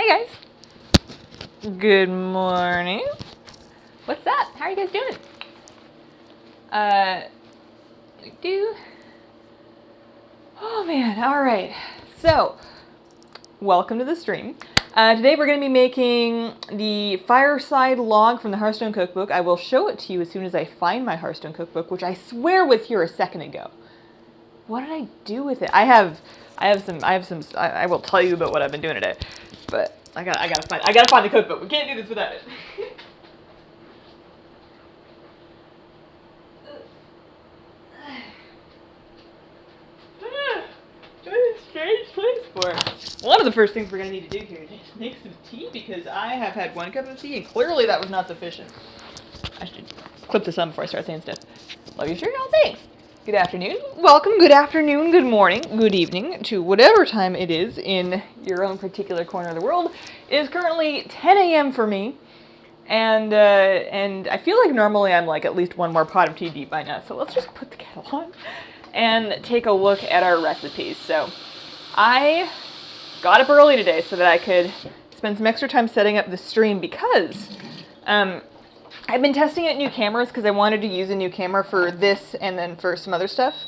Hey guys. Good morning. What's up? How are you guys doing? Oh man, alright. So, welcome to the stream. Today we're going to be making the Fireside Log from the Hearthstone Cookbook. I will show it to you as soon as I find my Hearthstone Cookbook, which I swear was here a second ago. What did I do with it? I will tell you about what I've been doing today. But I gotta find the cookbook. We can't do this without it. What a strange place for it. One of the first things we're gonna need to do here is make some tea because I have had one cup of tea and clearly that was not sufficient. I should clip this on before I start saying stuff. Love you, sure, y'all. Thanks. Good afternoon. Welcome. Good afternoon. Good morning. Good evening to whatever time it is in your own particular corner of the world. It is currently 10 a.m. for me, and I feel like normally I'm like at least one more pot of tea deep by now. So let's just put the kettle on and take a look at our recipes. So I got up early today so that I could spend some extra time setting up the stream because I've been testing out new cameras because I wanted to use a new camera for this and then for some other stuff.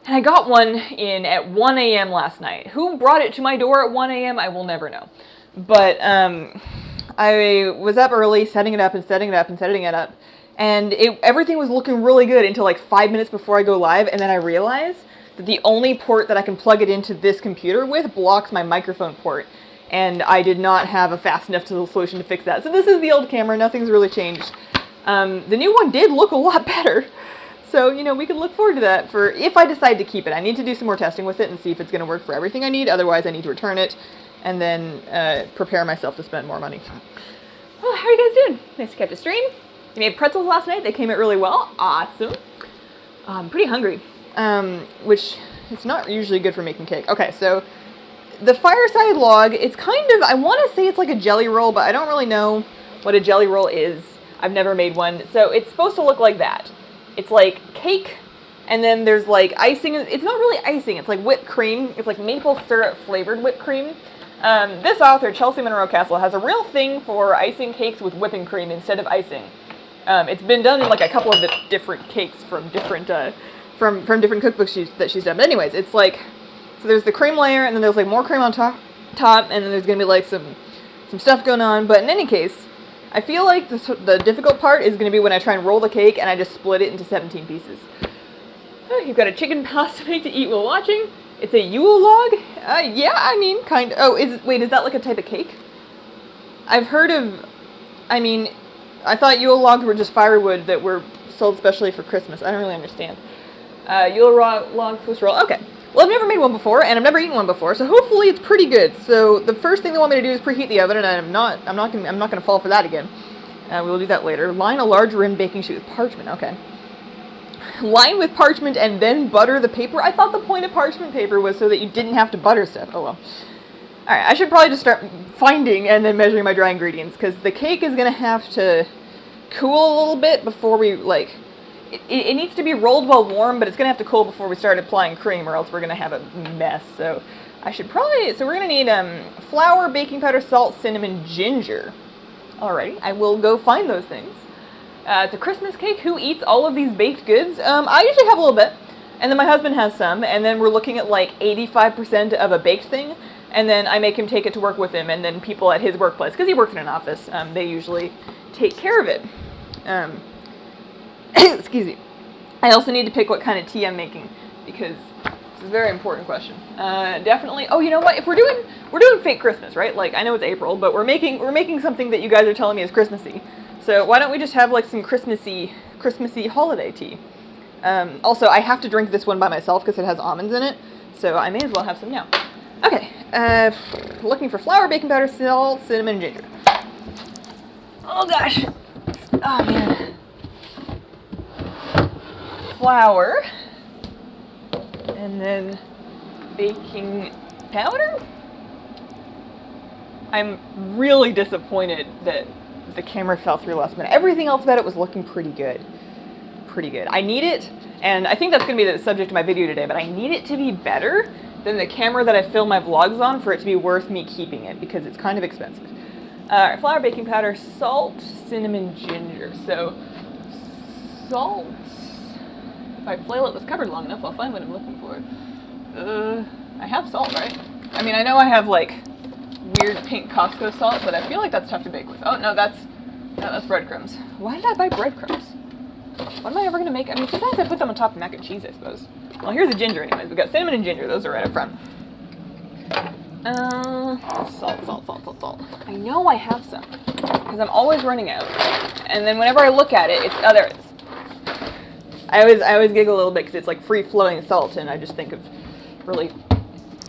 And I got one in at 1 a.m. last night. Who brought it to my door at 1 a.m.? I will never know. But I was up early setting it up and setting it up and setting it up. And everything was looking really good until like 5 minutes before I go live. And then I realized that the only port that I can plug it into this computer with blocks my microphone port. And I did not have a fast enough solution to fix that. So this is the old camera, nothing's really changed. The new one did look a lot better. So, you know, we can look forward to that for if I decide to keep it. I need to do some more testing with it and see if it's going to work for everything I need. Otherwise, I need to return it and then prepare myself to spend more money. Well, how are you guys doing? Nice to catch a stream. You made pretzels last night. They came out really well. Awesome. I'm pretty hungry, which it's not usually good for making cake. Okay, so the Fireside Log, it's kind of, I want to say it's like a jelly roll, but I don't really know what a jelly roll is. I've never made one. So it's supposed to look like that. It's like cake, and then there's like icing. It's not really icing, it's like whipped cream. It's like maple syrup flavored whipped cream. This author, Chelsea Monroe Castle, has a real thing for icing cakes with whipping cream instead of icing. It's been done in like a couple of the different cakes from different from different cookbooks that she's done. But anyways, it's like, so there's the cream layer, and then there's like more cream on top, and then there's gonna be like some stuff going on. But in any case, I feel like the difficult part is gonna be when I try and roll the cake and I just split it into 17 pieces. You've got a chicken pasta make to eat while watching. It's a Yule log. Yeah, I mean, kind of. Oh, is that like a type of cake? I've heard of. I mean, I thought Yule logs were just firewood that were sold specially for Christmas. I don't really understand. Yule log Swiss roll. Okay. Well, I've never made one before, and I've never eaten one before, so hopefully it's pretty good. So the first thing they want me to do is preheat the oven, and I'm not gonna fall for that again. We will do that later. Line a large rim baking sheet with parchment. Okay. Line with parchment and then butter the paper. I thought the point of parchment paper was so that you didn't have to butter stuff. Oh well. All right. I should probably just start finding and then measuring my dry ingredients because the cake is gonna have to cool a little bit before we like. It needs to be rolled while warm, but it's going to have to cool before we start applying cream, or else we're going to have a mess. So I should probably, so we're going to need flour, baking powder, salt, cinnamon, ginger. Alrighty, I will go find those things. It's a Christmas cake. Who eats all of these baked goods? I usually have a little bit, and then my husband has some, and then we're looking at like 85% of a baked thing, and then I make him take it to work with him, and then people at his workplace, because he works in an office, they usually take care of it. Excuse me. I also need to pick what kind of tea I'm making because this is a very important question. Definitely. Oh, you know what? If we're doing fake Christmas, right? Like I know it's April, but we're making something that you guys are telling me is Christmassy. So why don't we just have like some Christmassy holiday tea? Also, I have to drink this one by myself because it has almonds in it, so I may as well have some now. Okay. Looking for flour, baking powder, salt, cinnamon, and ginger. Oh gosh. Oh man. Flour, and then baking powder. I'm really disappointed that the camera fell through last minute. Everything else about it was looking pretty good. I need it, and I think that's going to be the subject of my video today, but I need it to be better than the camera that I film my vlogs on for it to be worth me keeping it, because it's kind of expensive. Alright, flour, baking powder, salt, cinnamon, ginger. So, salt. If I flail at this cupboard long enough, I'll find what I'm looking for. I have salt, right? I mean, I know I have, like, weird pink Costco salt, but I feel like that's tough to bake with. Oh, no, that's breadcrumbs. Why did I buy breadcrumbs? What am I ever going to make? I mean, sometimes I put them on top of mac and cheese, I suppose. Well, here's the ginger anyways. We've got cinnamon and ginger. Those are right up front. Salt. I know I have some, because I'm always running out. And then whenever I look at it, oh, there it is. I always giggle a little bit because it's like free-flowing salt, and I just think of really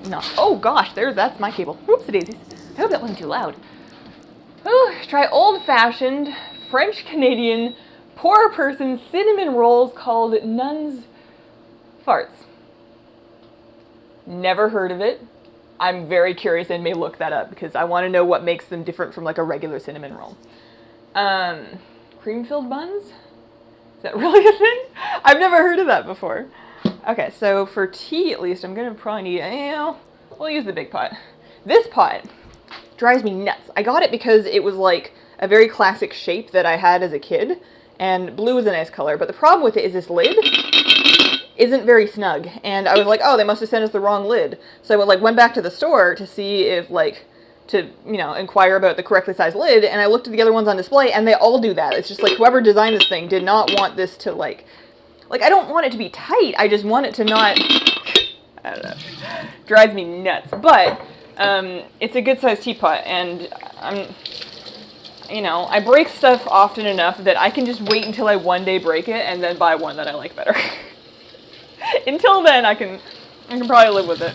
not. Oh gosh, that's my cable. Whoopsie daisies. I hope that wasn't too loud. Ooh, try old-fashioned French-Canadian poor person cinnamon rolls called Nun's Farts. Never heard of it. I'm very curious and may look that up because I want to know what makes them different from like a regular cinnamon roll. Cream-filled buns? Is that really a thing? I've never heard of that before. Okay, so for tea at least, I'm going to probably need, we'll use the big pot. This pot drives me nuts. I got it because it was like a very classic shape that I had as a kid, and blue is a nice color, but the problem with it is this lid isn't very snug, and I was like, oh, they must have sent us the wrong lid. So I went back to the store to see if, inquire about the correctly sized lid, and I looked at the other ones on display, and they all do that. It's just like, whoever designed this thing did not want this to, I don't want it to be tight, I just want it to not, I don't know, drives me nuts. But, it's a good sized teapot, and I break stuff often enough that I can just wait until I one day break it, and then buy one that I like better. Until then, I can probably live with it.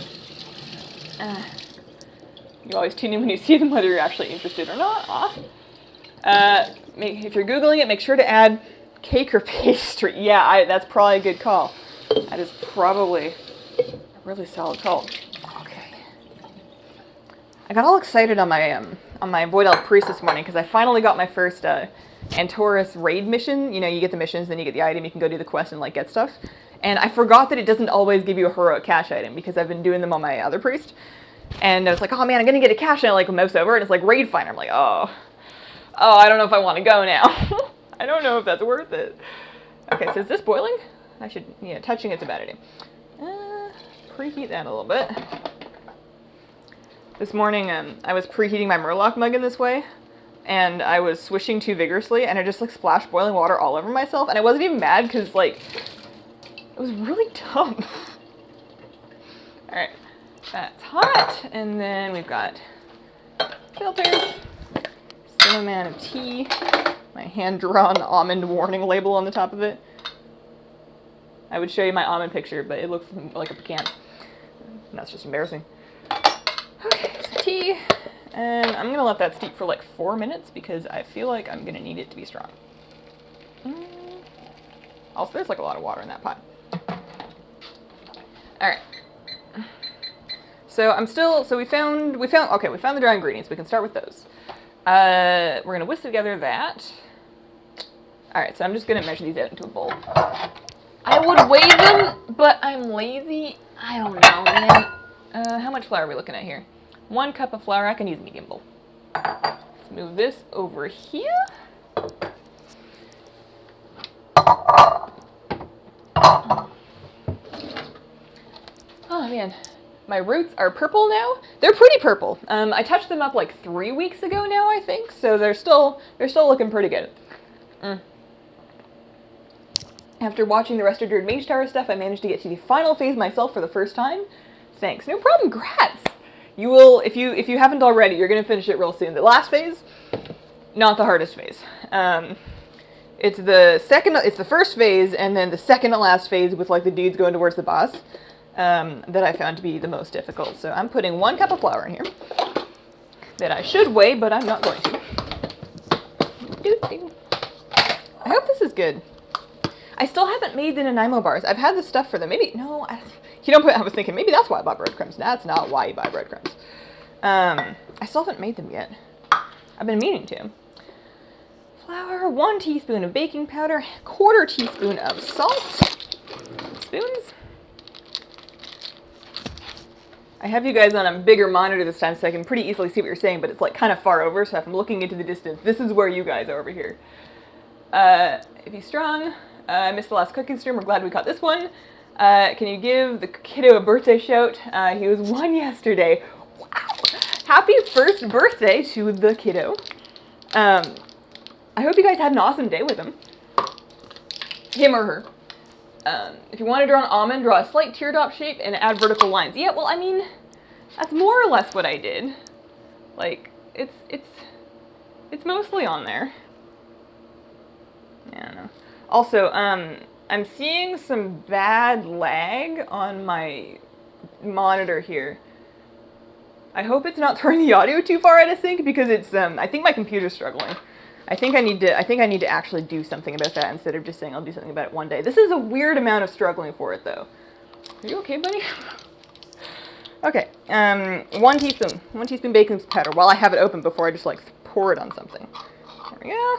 You always tune in when you see them, whether you're actually interested or not. If you're Googling it, make sure to add cake or pastry. Yeah, that's probably a good call. That is probably a really solid call. Okay. I got all excited on my Void Elf Priest this morning because I finally got my first Antorus raid mission. You know, you get the missions, then you get the item, you can go do the quest and get stuff. And I forgot that it doesn't always give you a heroic cash item because I've been doing them on my other priest. And I was like, oh man, I'm gonna get a cash, and I mouse over, and it's like raid finder. I'm like, oh, I don't know if I want to go now. I don't know if that's worth it. Okay, so is this boiling? I should, touching it's a bad idea. Preheat that a little bit. This morning, I was preheating my Murloc mug in this way, and I was swishing too vigorously, and I just splashed boiling water all over myself, and I wasn't even mad because it was really dumb. Alright, that's hot, and then we've got filters, same amount of tea, my hand-drawn almond warning label on the top of it. I would show you my almond picture, but it looks like a pecan. And that's just embarrassing. Okay, so tea, and I'm going to let that steep for 4 minutes because I feel like I'm going to need it to be strong. Also, there's a lot of water in that pot. Alright. So we found the dry ingredients. We can start with those. We're going to whisk together that. Alright, so I'm just going to measure these out into a bowl. I would weigh them, but I'm lazy. I don't know, man. How much flour are we looking at here? 1 cup of flour. I can use a medium bowl. Let's move this over here. Oh man, my roots are purple now. They're pretty purple. I touched them up 3 weeks ago now, I think. So they're still looking pretty good. After watching the rest of Druid Mage Tower stuff, I managed to get to the final phase myself for the first time. Thanks. No problem. Grats. You will, if you haven't already, you're gonna finish it real soon. The last phase, not the hardest phase. It's the first phase, and then the second to last phase with the dudes going towards the boss. That I found to be the most difficult. So I'm putting 1 cup of flour in here that I should weigh, but I'm not going to. I hope this is good. I still haven't made the Nanaimo bars. I've had the stuff for them. I was thinking maybe that's why I bought breadcrumbs. That's not why you buy breadcrumbs. I still haven't made them yet. I've been meaning to. Flour, 1 teaspoon of baking powder, 1/4 teaspoon of salt. Spoons. I have you guys on a bigger monitor this time so I can pretty easily see what you're saying, but it's like kind of far over, so if I'm looking into the distance, this is where you guys are over here. If he's strong, I missed the last cooking stream, we're glad we caught this one. Can you give the kiddo a birthday shout? He was 1 yesterday. Wow! Happy first birthday to the kiddo. I hope you guys had an awesome day with him. Him or her. If you want to draw an almond, draw a slight teardrop shape and add vertical lines. Yeah, well, I mean, that's more or less what I did. Like, it's mostly on there. I don't know. Also, I'm seeing some bad lag on my monitor here. I hope it's not throwing the audio too far out of sync because it's, I think my computer's struggling. I think I need to actually do something about that instead of just saying I'll do something about it one day. This is a weird amount of struggling for it though. Are you okay, buddy? Okay, 1 teaspoon baking powder while I have it open before I just like pour it on something. There we go.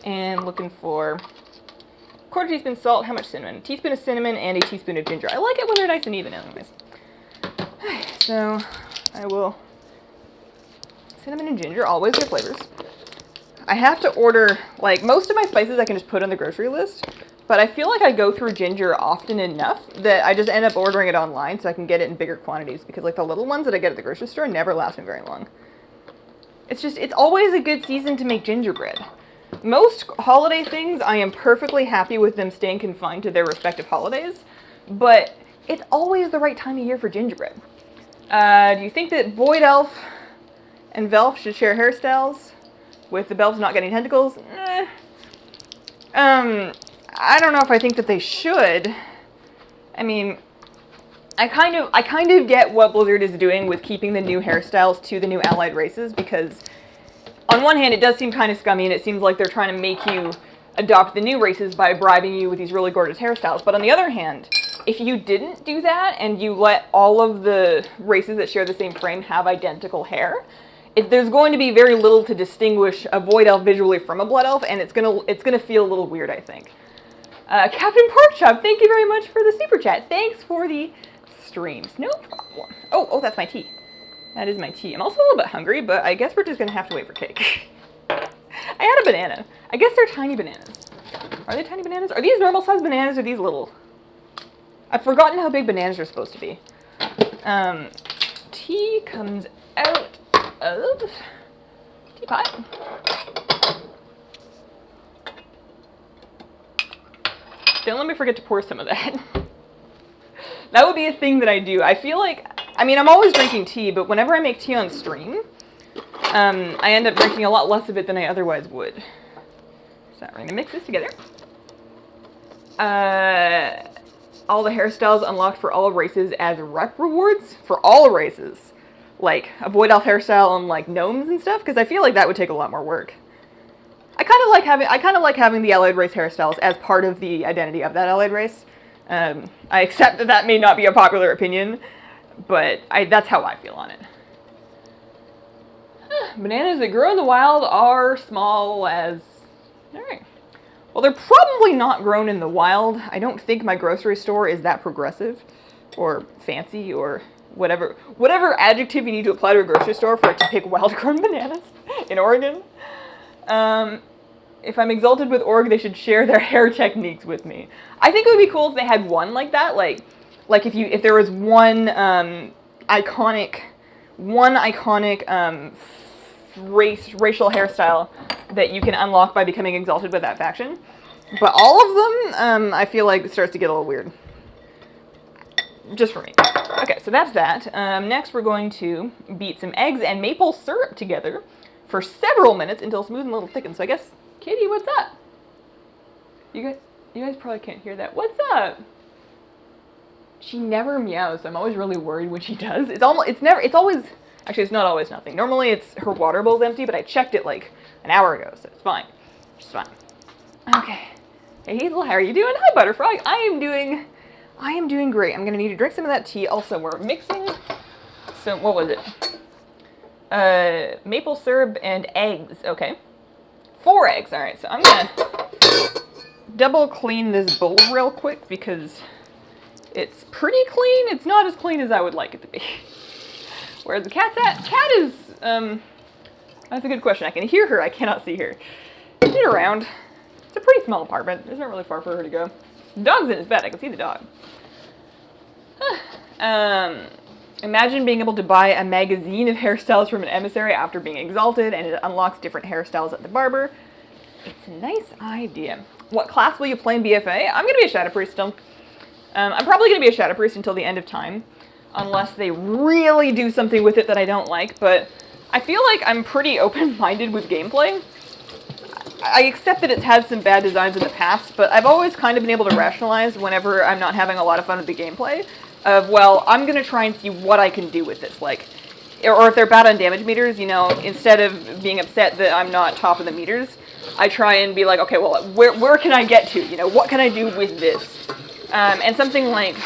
And looking for 1/4 teaspoon salt. How much cinnamon? A teaspoon of cinnamon and a teaspoon of ginger. I like it when they're nice and even anyways. So I will, cinnamon and ginger, always good flavors. I have to order, like, most of my spices I can just put on the grocery list, but I feel like I go through ginger often enough that I just end up ordering it online so I can get it in bigger quantities, because like the little ones that I get at the grocery store never last me very long. It's always a good season to make gingerbread. Most holiday things, I am perfectly happy with them staying confined to their respective holidays, but it's always the right time of year for gingerbread. Do you think that Boyd Elf and Velf should share hairstyles? With the bells not getting tentacles? I don't know if I think that they should. I mean, I kind of get what Blizzard is doing with keeping the new hairstyles to the new allied races, because on one hand it does seem kind of scummy and it seems like they're trying to make you adopt the new races by bribing you with these really gorgeous hairstyles. But on the other hand, if you didn't do that and you let all of the races that share the same frame have identical hair, there's going to be very little to distinguish a Void Elf visually from a Blood Elf, and it's gonna feel a little weird, I think. Captain Porkchop, thank you very much for the super chat. Thanks for the streams. No problem. Oh, that's my tea. That is my tea. I'm also a little bit hungry, but I guess we're just gonna have to wait for cake. I had a banana. I guess they're tiny bananas. Are they tiny bananas? Are these normal sized bananas or are these little? I've forgotten how big bananas are supposed to be. Tea comes out of teapot. Don't let me forget to pour some of that. That would be a thing that I do. I feel like, I mean, I'm always drinking tea, but whenever I make tea on stream, I end up drinking a lot less of it than I otherwise would. So we're gonna mix this together. All the hairstyles unlocked for all races as rep rewards for all races. Like a Void Elf hairstyle on like gnomes and stuff, because I feel like that would take a lot more work. I kind of like having the allied race hairstyles as part of the identity of that allied race. I accept that that may not be a popular opinion, but that's how I feel on it. Bananas that grow in the wild are small as... Alright. Well, they're probably not grown in the wild. I don't think my grocery store is that progressive or fancy or whatever adjective you need to apply to a grocery store for it to pick wild-grown bananas in Oregon. If I'm exalted with org, they should share their hair techniques with me. I think it would be cool if they had one like that, like if there was one iconic racial hairstyle that you can unlock by becoming exalted with that faction. But all of them, I feel like it starts to get a little weird. Just for me. Okay, so that's that. Next, we're going to beat some eggs and maple syrup together for several minutes until smooth and a little thickened. So I guess, Katie, what's up? You guys probably can't hear that. What's up? She never meows, so I'm always really worried when she does. It's always, actually it's not always nothing. Normally it's her water bowl's empty, but I checked it like an hour ago, so it's fine. It's fine. Okay. Hey Hazel, how are you doing? Hi Butterfrog. I am doing great. I'm gonna need to drink some of that tea. Also, we're mixing some, what was it? Maple syrup and eggs. Okay. 4 eggs. All right, so I'm gonna double clean this bowl real quick because It's pretty clean. It's not as clean as I would like it to be. Where the cat's at? Cat is, that's a good question. I can hear her. I cannot see her. She's around. It's a pretty small apartment. There's not really far for her to go. The dog's in his bed. I can see the dog. Imagine being able to buy a magazine of hairstyles from an emissary after being exalted, and it unlocks different hairstyles at the barber. It's a nice idea. What class will you play in BFA? I'm going to be a Shadow Priest still. I'm probably going to be a Shadow Priest until the end of time, unless they really do something with it that I don't like, but I feel like I'm pretty open-minded with gameplay. I accept that it's had some bad designs in the past, but I've always kind of been able to rationalize whenever I'm not having a lot of fun with the gameplay of, well, I'm going to try and see what I can do with this, like, or if they're bad on damage meters, you know, instead of being upset that I'm not top of the meters, I try and be like, okay, well, where can I get to, you know, what can I do with this? And something like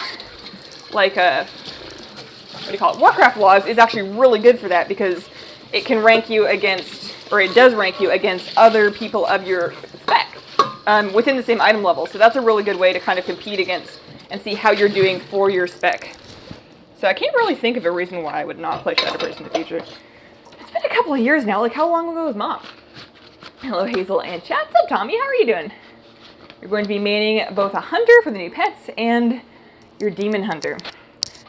what do you call it, Warcraft logs is actually really good for that because it can rank you against, or it does rank you against other people of your spec within the same item level. So that's a really good way to kind of compete against and see how you're doing for your spec. So I can't really think of a reason why I would not play Shadow Priest in the future. It's been a couple of years now, like how long ago was Mom? Hello Hazel and chat. What's up Tommy, how are you doing? You're going to be maining both a hunter for the new pets and your demon hunter.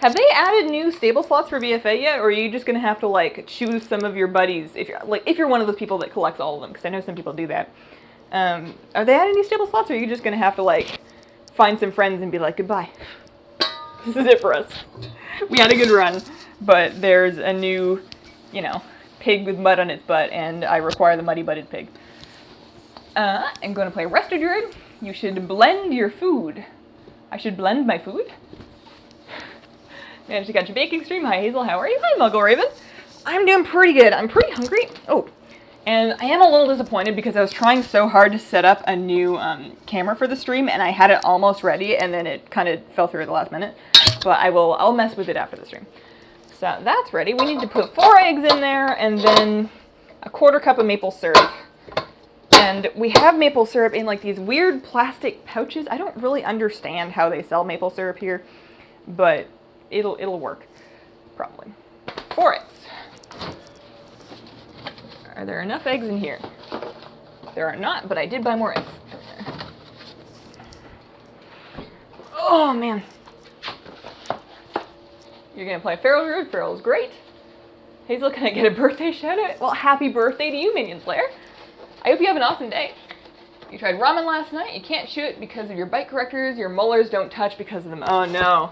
Have they added new stable slots for BFA yet, or are you just going to have to like choose some of your buddies if you're one of those people that collects all of them? Because I know some people do that. Are they adding new stable slots, or are you just going to have to like find some friends and be like goodbye? This is it for us. We had a good run, but there's a new, you know, pig with mud on its butt, and I require the muddy-butted pig. I'm going to play Resto Druid. You should blend your food. I should blend my food? Managed to catch a baking stream. Hi Hazel, how are you? Hi Muggle Raven. I'm doing pretty good. I'm pretty hungry. Oh, and I am a little disappointed because I was trying so hard to set up a new camera for the stream, and I had it almost ready, and then it kind of fell through at the last minute. But I'll mess with it after the stream. So that's ready. We need to put 4 eggs in there, and then a 1/4 cup of maple syrup. And we have maple syrup in like these weird plastic pouches. I don't really understand how they sell maple syrup here, but it'll work, probably. 4 eggs. Are there enough eggs in here? There are not, but I did buy more eggs. Oh man. You're gonna play Feral Druid. Feral's great. Hazel, can I get a birthday shout out? Well, happy birthday to you, Minion Slayer. I hope you have an awesome day. You tried ramen last night. You can't chew it because of your bite correctors. Your molars don't touch because of them. Oh no.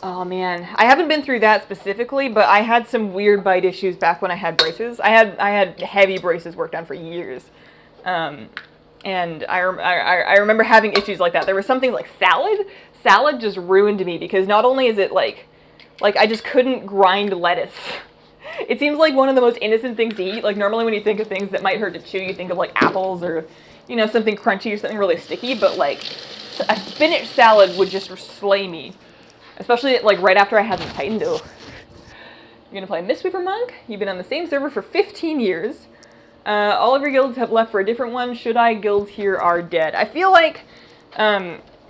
Oh man. I haven't been through that specifically, but I had some weird bite issues back when I had braces. I had heavy braces worked on for years. And I remember having issues like that. There was something like salad. Salad just ruined me because not only is it like I just couldn't grind lettuce. It seems like one of the most innocent things to eat. Like normally when you think of things that might hurt to chew, you think of like apples or, you know, something crunchy or something really sticky. But like a spinach salad would just slay me, especially like right after I had them tightened. Oh. You're gonna play Mistweaver Monk. You've been on the same server for 15 years. All of your guilds have left for a different one. Should I? Guilds here are dead. I feel like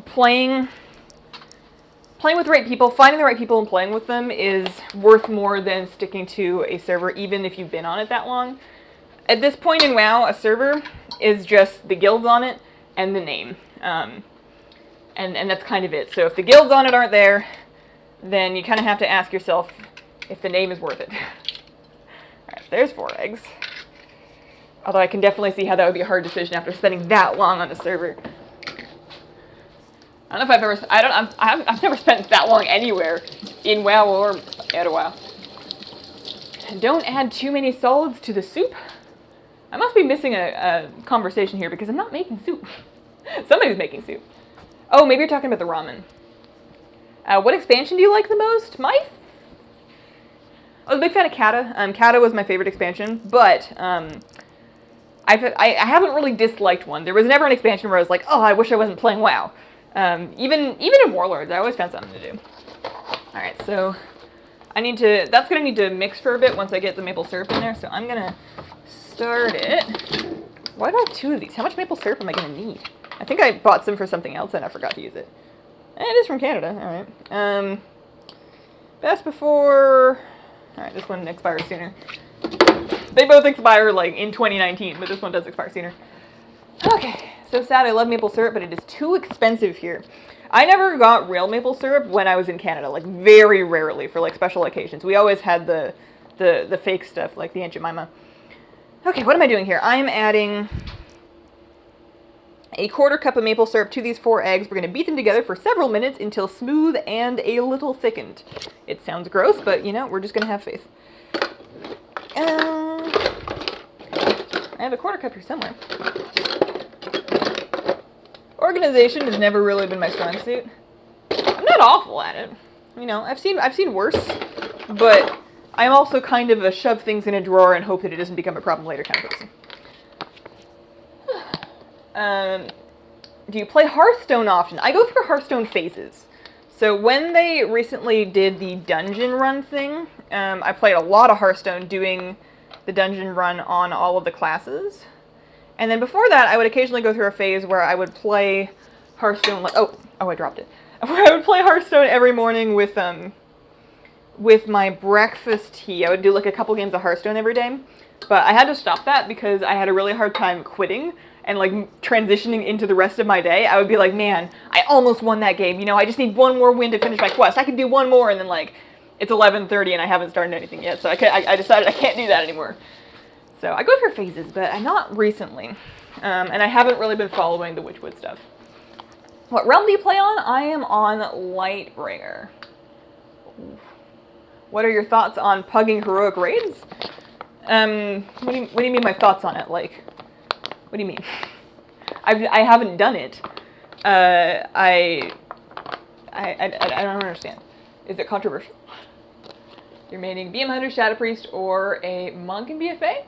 playing with the right people, finding the right people and playing with them is worth more than sticking to a server, even if you've been on it that long. At this point in WoW, a server is just the guilds on it and the name. And that's kind of it. So if the guilds on it aren't there, then you kind of have to ask yourself if the name is worth it. Alright, there's 4 eggs. Although I can definitely see how that would be a hard decision after spending that long on the server. I don't know if I've never spent that long anywhere in WoW or out of WoW. Don't add too many solids to the soup. I must be missing a conversation here because I'm not making soup. Somebody's making soup. Oh, maybe you're talking about the ramen. What expansion do you like the most? I was a big fan of Kata. Kata was my favorite expansion, but I haven't really disliked one. There was never an expansion where I was like, oh, I wish I wasn't playing WoW. Even in Warlords, I always found something to do. Alright, so that's gonna need to mix for a bit once I get the maple syrup in there, so I'm gonna start it. Why do I have 2 of these? How much maple syrup am I gonna need? I think I bought some for something else and I forgot to use it. It is from Canada, alright. Best before... Alright, this one expires sooner. They both expire, like, in 2019, but this one does expire sooner. Okay, so sad. I love maple syrup, but it is too expensive here. I never got real maple syrup when I was in Canada, like, very rarely for, like, special occasions. We always had the fake stuff, like the Aunt Jemima. Okay, what am I doing here? I'm adding a 1/4 cup of maple syrup to these 4 eggs. We're going to beat them together for several minutes until smooth and a little thickened. It sounds gross, but, you know, we're just going to have faith. I have a 1/4 cup here somewhere. Organization has never really been my strong suit. I'm not awful at it. You know, I've seen worse, but I'm also kind of a shove things in a drawer and hope that it doesn't become a problem later kind of person. Do you play Hearthstone often? I go through Hearthstone phases. So when they recently did the dungeon run thing, I played a lot of Hearthstone doing the dungeon run on all of the classes. And then before that, I would occasionally go through a phase where I would play Hearthstone, like, oh, I dropped it. Where I would play Hearthstone every morning with my breakfast tea. I would do like a couple games of Hearthstone every day. But I had to stop that because I had a really hard time quitting and like transitioning into the rest of my day. I would be like, man, I almost won that game. You know, I just need one more win to finish my quest. I can do one more, and then like, it's 11:30 and I haven't started anything yet. So I decided I can't do that anymore. So I go through phases, but not recently. And I haven't really been following the Witchwood stuff. What realm do you play on? I am on Lightbringer. What are your thoughts on pugging heroic raids? What do you mean my thoughts on it? Like, what do you mean? I haven't done it. I don't understand. Is it controversial? You're mating BM Hunter, Shadow Priest, or a monk in BFA?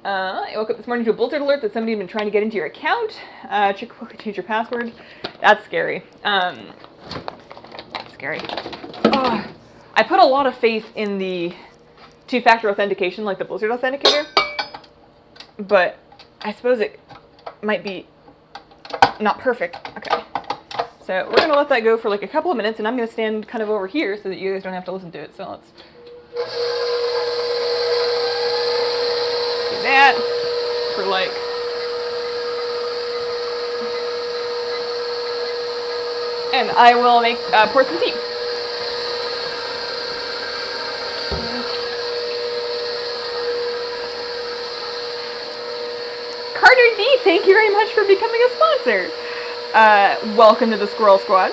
I woke up this morning to a blizzard alert that somebody had been trying to get into your account. Change your password. That's scary. Scary. Oh, I put a lot of faith in the 2-factor authentication, like the Blizzard Authenticator, but I suppose it might be not perfect. Okay. So we're going to let that go for like a couple of minutes, and I'm going to stand kind of over here so that you guys don't have to listen to it. So let's do that for like... And I will make pour some tea. Carter D, thank you very much for becoming a sponsor. Welcome to the Squirrel Squad.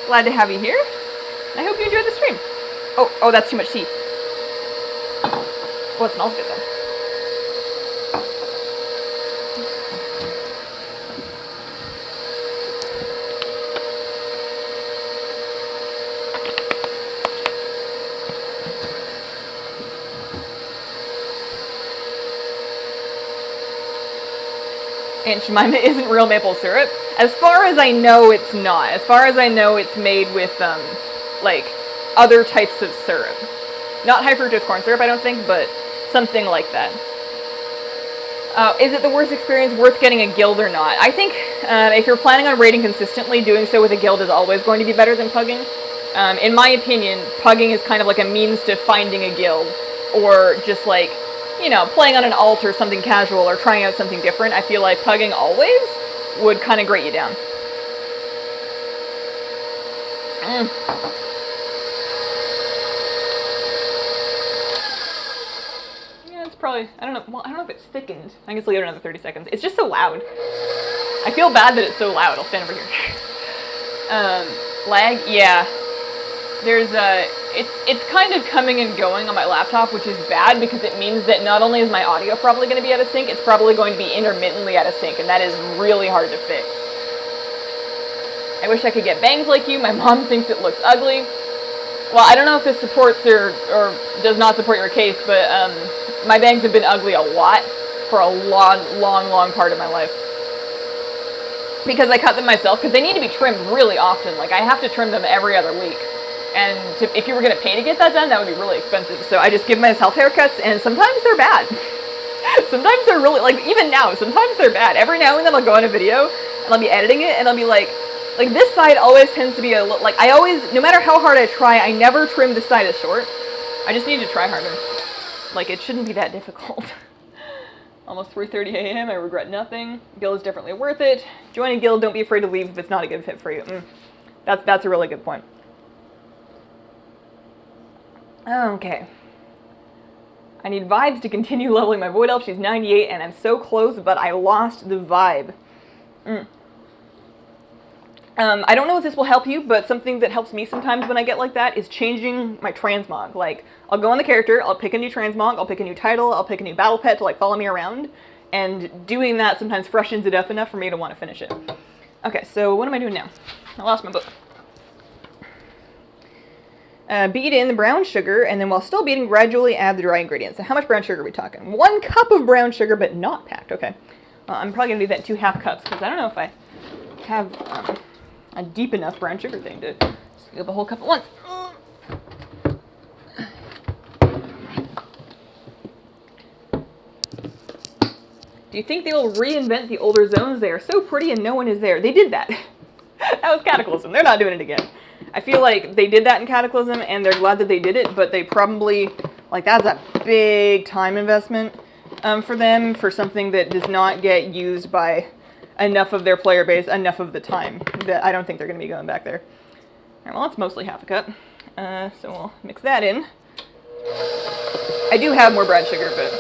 Glad to have you here. I hope you enjoyed the stream. Oh, that's too much tea. Oh, it smells good though. Aunt Jemima isn't real maple syrup. As far as I know, it's not. As far as I know, it's made with, like, other types of syrup. Not high fructose corn syrup, I don't think, but something like that. Is it the worst experience worth getting a guild or not? I think if you're planning on raiding consistently, doing so with a guild is always going to be better than pugging. In my opinion, pugging is kind of like a means to finding a guild, or just like, you know, playing on an alt or something casual or trying out something different. I feel like pugging always would kind of grate you down. Yeah, it's probably, I don't know, well, I don't know if it's thickened. I guess I'll give it another 30 seconds. It's just so loud. I feel bad that it's so loud. I'll stand over here. Lag? Yeah. There's it's kind of coming and going on my laptop, which is bad because it means that not only is my audio probably going to be out of sync, it's probably going to be intermittently out of sync, and that is really hard to fix. I wish I could get bangs like you. My mom thinks it looks ugly. Well, I don't know if this supports or does not support your case, but my bangs have been ugly a lot for a long part of my life. Because I cut them myself, because they need to be trimmed really often. Like, I have to trim them every other week. And if you were going to pay to get that done, that would be really expensive. So I just give myself haircuts, and sometimes they're bad. Sometimes they're really, like, even now, sometimes they're bad. Every now and then I'll go on a video, and I'll be editing it, and I'll be like, Like, this side always tends to be like, I always, no matter how hard I try, I never trim this side as short. I just need to try harder. Like, it shouldn't be that difficult. Almost 3:30 a.m. I regret nothing. Guild is definitely worth it. Join a guild. Don't be afraid to leave if it's not a good fit for you. That's a really good point. Okay. I need vibes to continue leveling my Void Elf. She's 98 and I'm so close, but I lost the vibe. I don't know if this will help you, but something that helps me sometimes when I get like that is changing my transmog. Like, I'll go on the character, I'll pick a new transmog, I'll pick a new title, I'll pick a new battle pet to like follow me around, and doing that sometimes freshens it up enough for me to want to finish it. Okay, so what am I doing now? I lost my book. Beat in the brown sugar, and then while still beating, gradually add the dry ingredients. So how much brown sugar are we talking? 1 cup of brown sugar, but not packed. Okay. Well, I'm probably going to do that in 2 half cups, because I don't know if I have a deep enough brown sugar thing to scoop a whole cup at once. Do you think they will reinvent the older zones? They are so pretty and no one is there. They did that. That was Cataclysm. They're not doing it again. I feel like they did that in Cataclysm and they're glad that they did it, but they probably, like, that's a big time investment for them for something that does not get used by enough of their player base enough of the time that I don't think they're going to be going back there. All right, well, it's mostly half a cup, so we'll mix that in. I do have more brown sugar, but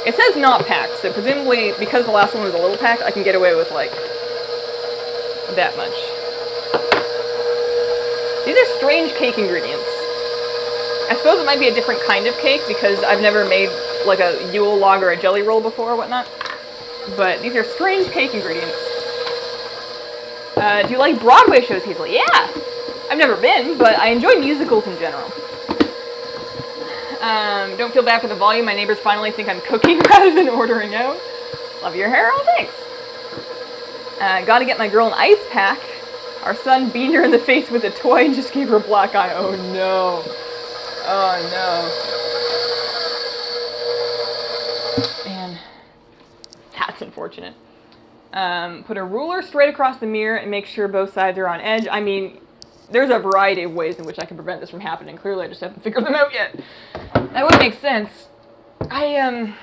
it says not packed, so presumably because the last one was a little packed, I can get away with, like, that much. These are strange cake ingredients. I suppose it might be a different kind of cake because I've never made, like, a Yule log or a jelly roll before or whatnot. But these are strange cake ingredients. Do you like Broadway shows, Hazel? Yeah! I've never been, but I enjoy musicals in general. Don't feel bad for the volume. My neighbors finally think I'm cooking rather than ordering out. Love your hair. Oh, thanks. Gotta get my girl an ice pack. Our son beamed her in the face with a toy and just gave her a black eye. Oh, no. Oh, no. Man. That's unfortunate. Put a ruler straight across the mirror and make sure both sides are on edge. I mean, there's a variety of ways in which I can prevent this from happening. Clearly, I just haven't figured them out yet. That would make sense. Anyways.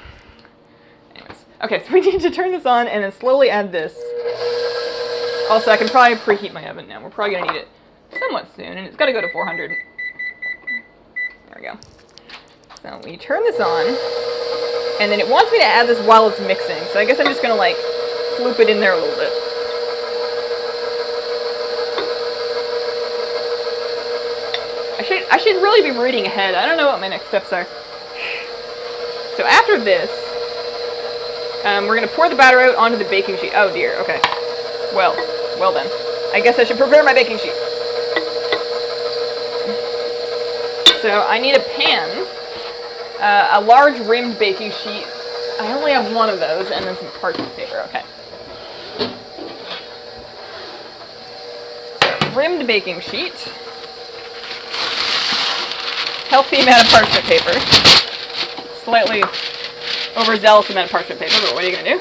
Okay, so we need to turn this on and then slowly add this. Also, I can probably preheat my oven now. We're probably going to need it somewhat soon, and it's got to go to 400. There we go. So we turn this on, and then it wants me to add this while it's mixing. So I guess I'm just going to, like, floop it in there a little bit. I should really be reading ahead. I don't know what my next steps are. So after this, we're going to pour the batter out onto the baking sheet. Oh dear, okay. Well then. I guess I should prepare my baking sheet. So I need a pan, a large rimmed baking sheet. I only have one of those, and then some parchment paper, okay. So, rimmed baking sheet. Healthy amount of parchment paper. Slightly overzealous amount of parchment paper, but what are you going to do?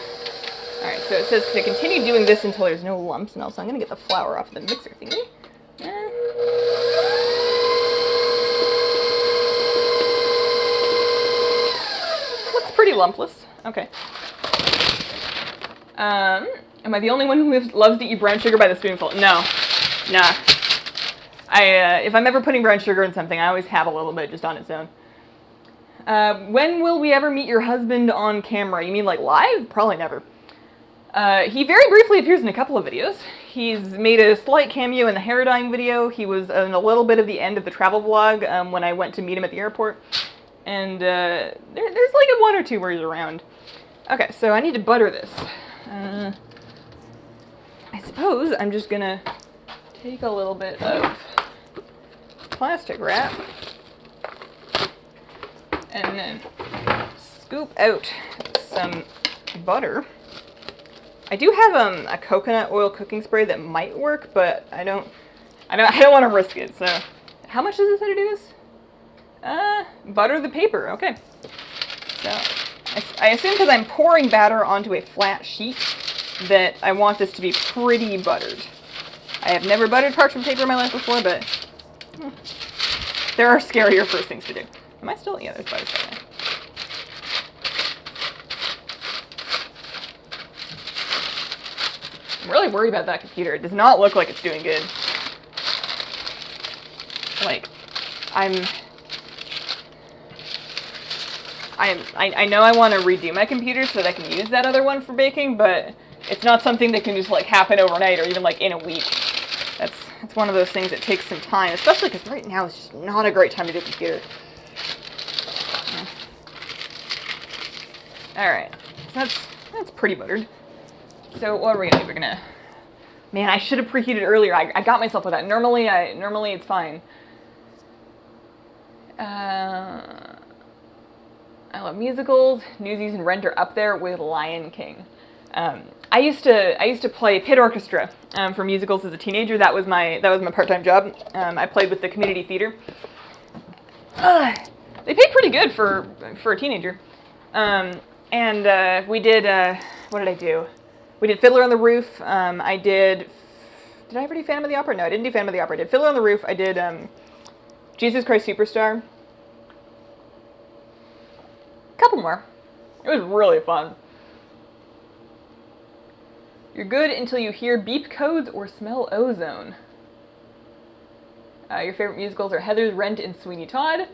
Alright, so it says to continue doing this until there's no lumps, and also I'm going to get the flour off the mixer thingy. Looks pretty lumpless. Okay. Am I the only one who loves to eat brown sugar by the spoonful? No. Nah. If I'm ever putting brown sugar in something, I always have a little bit just on its own. When will we ever meet your husband on camera? You mean like live? Probably never. He very briefly appears in a couple of videos. He's made a slight cameo in the hair dyeing video. He was in a little bit of the end of the travel vlog when I went to meet him at the airport. And there's like a 1 or 2 where he's around. Okay, so I need to butter this. I suppose I'm just gonna take a little bit of plastic wrap and then scoop out some butter. I do have a coconut oil cooking spray that might work, but I don't want to risk it. So, how much does this have to do this? Butter the paper. Okay. So, I assume because I'm pouring batter onto a flat sheet that I want this to be pretty buttered. I have never buttered parchment paper in my life before, but there are scarier first things to do. Am I still? Yeah, there's butter still there. I'm really worried about that computer. It does not look like it's doing good. Like, I know I want to redo my computer so that I can use that other one for baking, but it's not something that can just like happen overnight or even like in a week. It's one of those things that takes some time, especially because right now is just not a great time to do computer. All right, so that's pretty buttered. So what are we gonna do? We're gonna, man, I should have preheated earlier. I got myself with that. Normally it's fine. I love musicals. Newsies and Rent are up there with Lion King. I used to play pit orchestra for musicals as a teenager. That was my part-time job. I played with the community theater. They paid pretty good for a teenager. We did what did I do? We did Fiddler on the Roof. Did I ever do Phantom of the Opera? No, I didn't do Phantom of the Opera. I did Fiddler on the Roof. I did Jesus Christ Superstar. A couple more. It was really fun. You're good until you hear beep codes or smell ozone. Your favorite musicals are Heather's, Rent, and Sweeney Todd.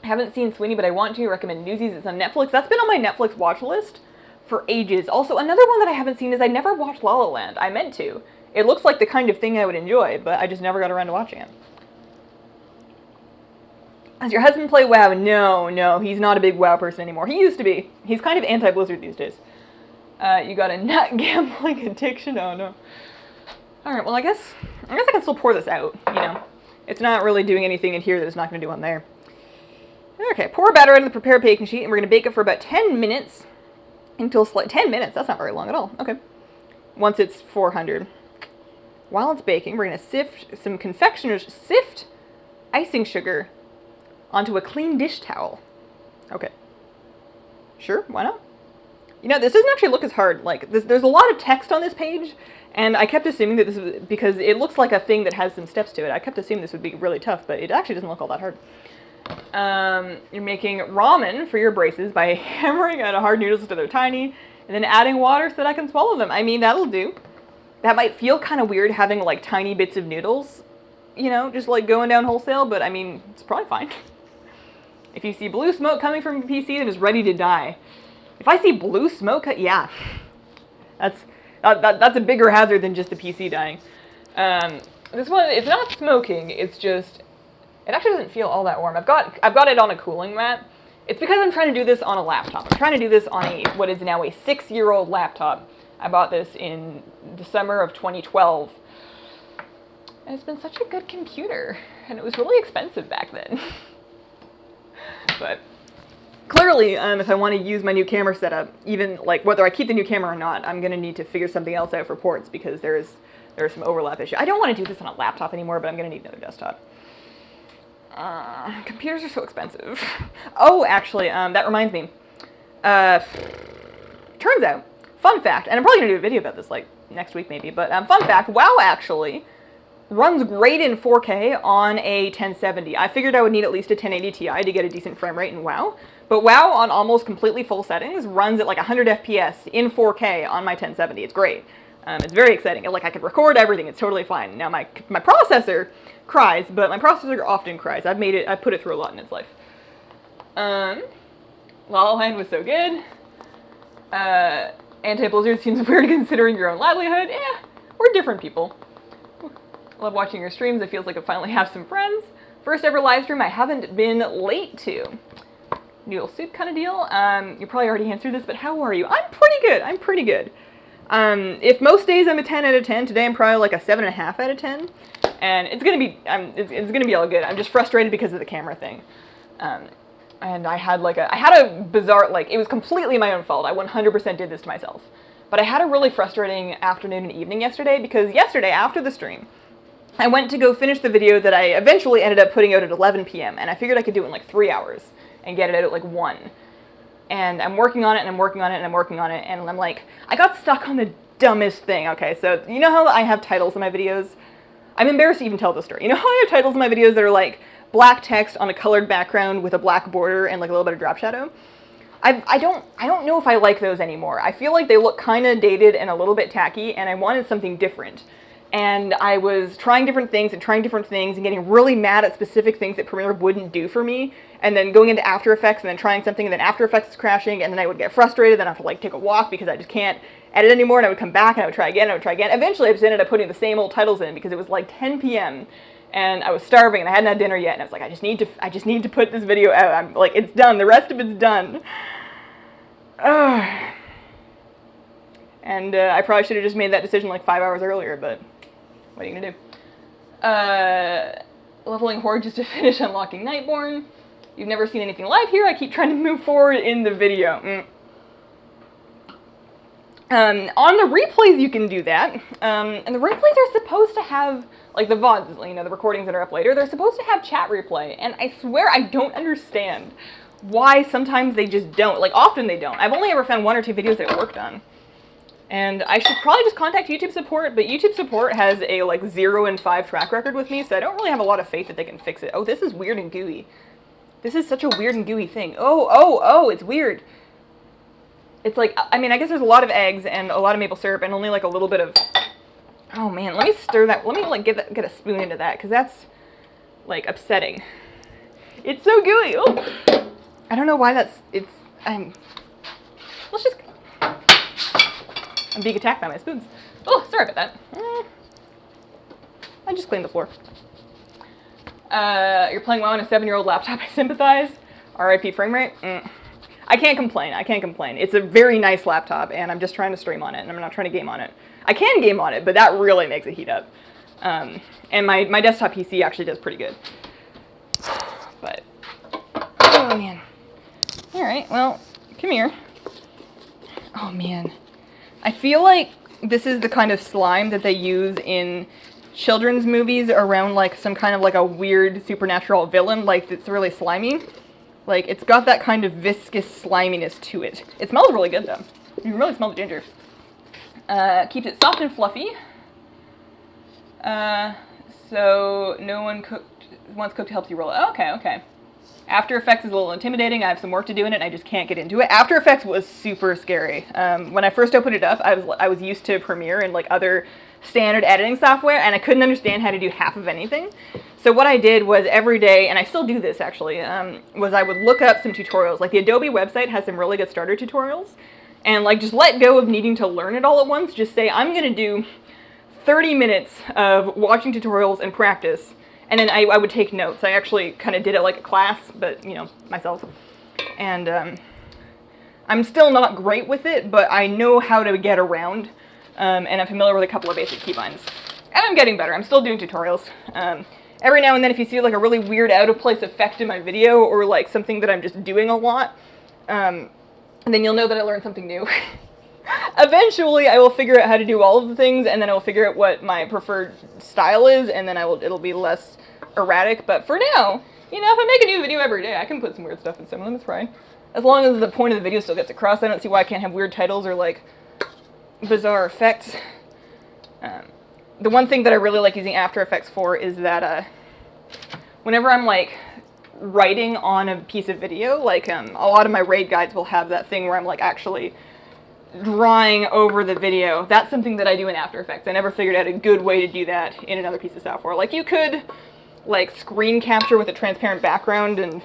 I haven't seen Sweeney, but I want to. Recommend Newsies. It's on Netflix. That's been on my Netflix watch list for ages. Also, another one that I haven't seen is I never watched La La Land. I meant to. It looks like the kind of thing I would enjoy, but I just never got around to watching it. Does your husband play WoW? No, he's not a big WoW person anymore. He used to be. He's kind of anti-Blizzard these days. You got a nut gambling addiction? Oh no. Alright, well I guess I can still pour this out, you know. It's not really doing anything in here that it's not going to do on there. Okay, pour batter into the prepared baking sheet, and we're going to bake it for about 10 minutes. Until 10 minutes? That's not very long at all. Okay. Once it's 400. While it's baking, we're going to sift some confectioner's sift icing sugar onto a clean dish towel. Okay. Sure, why not? You know, this doesn't actually look as hard. Like, there's a lot of text on this page, and I kept assuming that this was, because it looks like a thing that has some steps to it, I kept assuming this would be really tough, but it actually doesn't look all that hard. You're making ramen for your braces by hammering out hard noodles until they're tiny, and then adding water so that I can swallow them. I mean, that'll do. That might feel kind of weird having, like, tiny bits of noodles, you know, just, like, going down wholesale, but, I mean, it's probably fine. If you see blue smoke coming from a PC, then it's ready to die. If I see blue smoke, yeah, that's a bigger hazard than just the PC dying. This one, it's not smoking, it's just, it actually doesn't feel all that warm. I've got it on a cooling mat. It's because I'm trying to do this on a laptop. I'm trying to do this on what is now a 6-year-old laptop. I bought this in the summer of 2012. And it's been such a good computer. And it was really expensive back then. But clearly, if I want to use my new camera setup, even like whether I keep the new camera or not, I'm going to need to figure something else out for ports because there are some overlap issues. I don't want to do this on a laptop anymore, but I'm going to need another desktop. Computers are so expensive. Oh, actually, that reminds me. Turns out, fun fact, and I'm probably going to do a video about this like next week maybe, but fun fact, WoW actually runs great in 4K on a 1070. I figured I would need at least a 1080 Ti to get a decent frame rate in WoW, but WoW on almost completely full settings runs at like 100 FPS in 4K on my 1070. It's great. It's very exciting. Like I could record everything. It's totally fine. Now my processor cries, but my processor often cries. I put it through a lot in its life. La La Land was so good. Anti-Blizzard seems weird considering your own livelihood. Yeah, we're different people. Love watching your streams. It feels like I finally have some friends. First ever live stream I haven't been late to. Noodle soup kind of deal. You probably already answered this, but how are you? I'm pretty good. If most days I'm a 10 out of 10, today I'm probably like a 7.5 out of 10. And it's gonna be all good. I'm just frustrated because of the camera thing. And I had a bizarre, like, it was completely my own fault. I 100% did this to myself. But I had a really frustrating afternoon and evening yesterday because yesterday after the stream, I went to go finish the video that I eventually ended up putting out at 11 p.m. and I figured I could do it in like 3 hours and get it out at like 1. And I'm working on it and I'm working on it and I'm working on it and I'm like, I got stuck on the dumbest thing. Okay, so you know how I have titles in my videos? I'm embarrassed to even tell this story. You know how I have titles in my videos that are like black text on a colored background with a black border and like a little bit of drop shadow? I don't know if I like those anymore. I feel like they look kind of dated and a little bit tacky, and I wanted something different. And I was trying different things and getting really mad at specific things that Premiere wouldn't do for me, and then going into After Effects and then trying something, and then After Effects is crashing, and then I would get frustrated, then I have to like take a walk because I just can't edit anymore, and I would come back and I would try again, Eventually I just ended up putting the same old titles in because it was like 10 p.m. and I was starving and I hadn't had dinner yet, and I was like, I just need to put this video out. I'm like, it's done. The rest of it's done. And I probably should have just made that decision like 5 hours earlier, but what are you gonna do? Leveling Horde just to finish unlocking Nightborn. You've never seen anything live here. I keep trying to move forward in the video. On the replays you can do that, and the replays are supposed to have, like the VoDs, you know, the recordings that are up later, they're supposed to have chat replay, and I swear I don't understand why sometimes they just don't. Like, often they don't. I've only ever found 1 or 2 videos that it worked on. And I should probably just contact YouTube support, but YouTube support has a, like, 0 and 5 track record with me, so I don't really have a lot of faith that they can fix it. Oh, this is weird and gooey. This is such a weird and gooey thing. Oh, it's weird. It's like, I mean, I guess there's a lot of eggs and a lot of maple syrup and only, like, a little bit of... Oh, man, let me stir that. Let me, like, get a spoon into that, because that's, like, upsetting. It's so gooey. Oh! I don't know why that's... Let's just... I'm being attacked by my spoons. Oh, sorry about that. I just cleaned the floor. You're playing WoW on a 7-year-old laptop. I sympathize. RIP frame rate. I can't complain. It's a very nice laptop, and I'm just trying to stream on it, and I'm not trying to game on it. I can game on it, but that really makes it heat up. And my desktop PC actually does pretty good. But, oh man. Alright, well, come here. Oh man. I feel like this is the kind of slime that they use in children's movies around like some kind of like a weird supernatural villain, like it's really slimy. Like, it's got that kind of viscous sliminess to it. It smells really good though. You can really smell the ginger. Keeps it soft and fluffy. So no one once cooked helps you roll it. Okay. After Effects is a little intimidating. I have some work to do in it, and I just can't get into it. After Effects was super scary. When I first opened it up, I was used to Premiere and like other standard editing software, and I couldn't understand how to do half of anything. So what I did was every day, and I still do this actually, was I would look up some tutorials. Like the Adobe website has some really good starter tutorials, and like just let go of needing to learn it all at once. Just say, I'm gonna do 30 minutes of watching tutorials and practice. And then I would take notes. I actually kind of did it like a class, but, you know, myself. And I'm still not great with it, but I know how to get around. And I'm familiar with a couple of basic keybinds. And I'm getting better. I'm still doing tutorials. Every now and then if you see like a really weird out-of-place effect in my video, or like something that I'm just doing a lot, then you'll know that I learned something new. Eventually, I will figure out how to do all of the things, and then I will figure out what my preferred style is, and then it'll be less erratic. But for now, you know, if I make a new video every day, I can put some weird stuff in some of them. It's fine. As long as the point of the video still gets across, I don't see why I can't have weird titles or, like, bizarre effects. The one thing that I really like using After Effects for is that whenever I'm, like, writing on a piece of video, like, a lot of my raid guides will have that thing where I'm, like, actually drawing over the video. That's something that I do in After Effects. I never figured out a good way to do that in another piece of software. Like, you could, like, screen capture with a transparent background and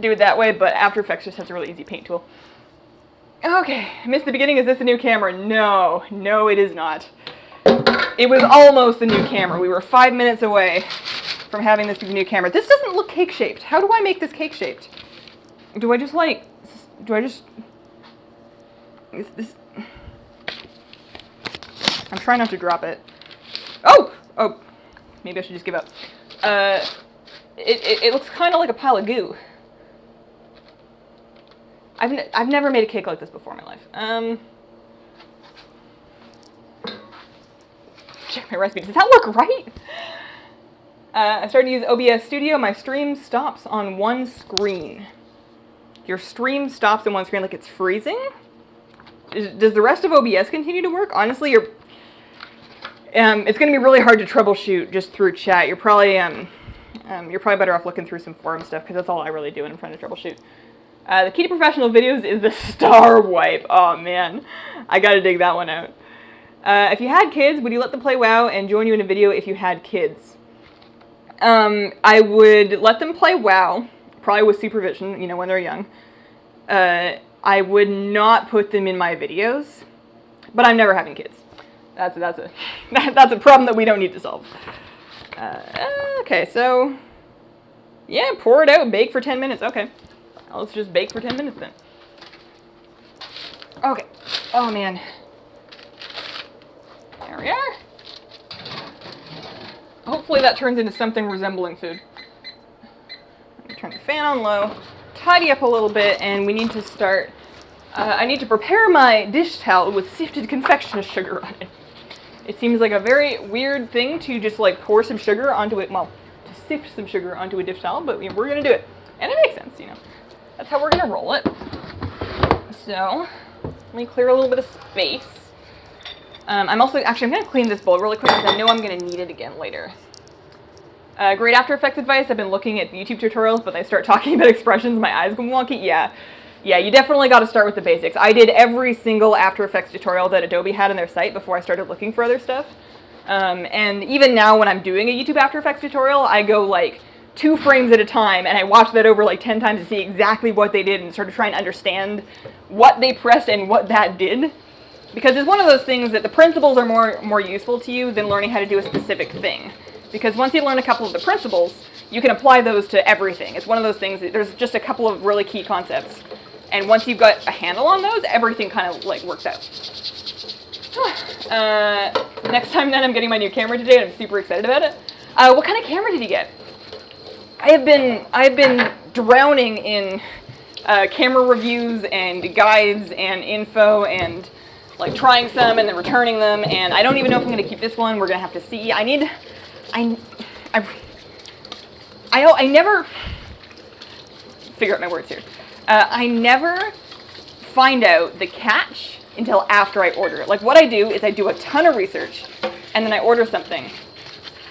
do it that way, but After Effects just has a really easy paint tool. Okay, I missed the beginning. Is this the new camera? No, it is not. It was almost the new camera. We were 5 minutes away from having this new camera. This doesn't look cake-shaped. How do I make this cake-shaped? Do I just... I'm trying not to drop it. Oh! Maybe I should just give up. It looks kind of like a pile of goo. I've never made a cake like this before in my life. Check my recipe. Does that look right? I started to use OBS Studio. My stream stops on one screen. Your stream stops on one screen like it's freezing? does the rest of OBS continue to work? Honestly, it's going to be really hard to troubleshoot just through chat. You're probably better off looking through some forum stuff, because that's all I really do when I'm trying to troubleshoot. The key to professional videos is the star wipe. Oh man, I gotta dig that one out. If you had kids, would you let them play WoW and join you in a video if you had kids? I would let them play WoW, probably with supervision, you know, when they're young. I would not put them in my videos, but I'm never having kids. That's a problem that we don't need to solve. Okay, so yeah, pour it out, bake for 10 minutes. Okay, let's just bake for 10 minutes then. Okay. Oh man. There we are. Hopefully that turns into something resembling food. Let me turn the fan on low, tidy up a little bit, and we need to start. I need to prepare my dish towel with sifted confectioner's sugar on it. It seems like a very weird thing to just like pour some sugar onto it, well, to sift some sugar onto a dish towel, but we're gonna do it. And it makes sense, you know. That's how we're gonna roll it. So, let me clear a little bit of space. I'm gonna clean this bowl really quick because I know I'm gonna need it again later. Great After Effects advice. I've been looking at YouTube tutorials, but they start talking about expressions, my eyes go wonky. Yeah, you definitely got to start with the basics. I did every single After Effects tutorial that Adobe had on their site before I started looking for other stuff. And even now when I'm doing a YouTube After Effects tutorial, I go like 2 frames at a time and I watch that over like 10 times to see exactly what they did and sort of try and understand what they pressed and what that did. Because it's one of those things that the principles are more useful to you than learning how to do a specific thing. Because once you learn a couple of the principles, you can apply those to everything. It's one of those things that there's just a couple of really key concepts. And once you've got a handle on those, everything kind of like works out. Next time then I'm getting my new camera today and I'm super excited about it. What kind of camera did you get? I have been drowning in camera reviews and guides and info and like trying some and then returning them, and I don't even know if I'm going to keep this one. We're going to have to see. I never figure out my words here. I never find out the catch until after I order it. Like what I do is I do a ton of research and then I order something.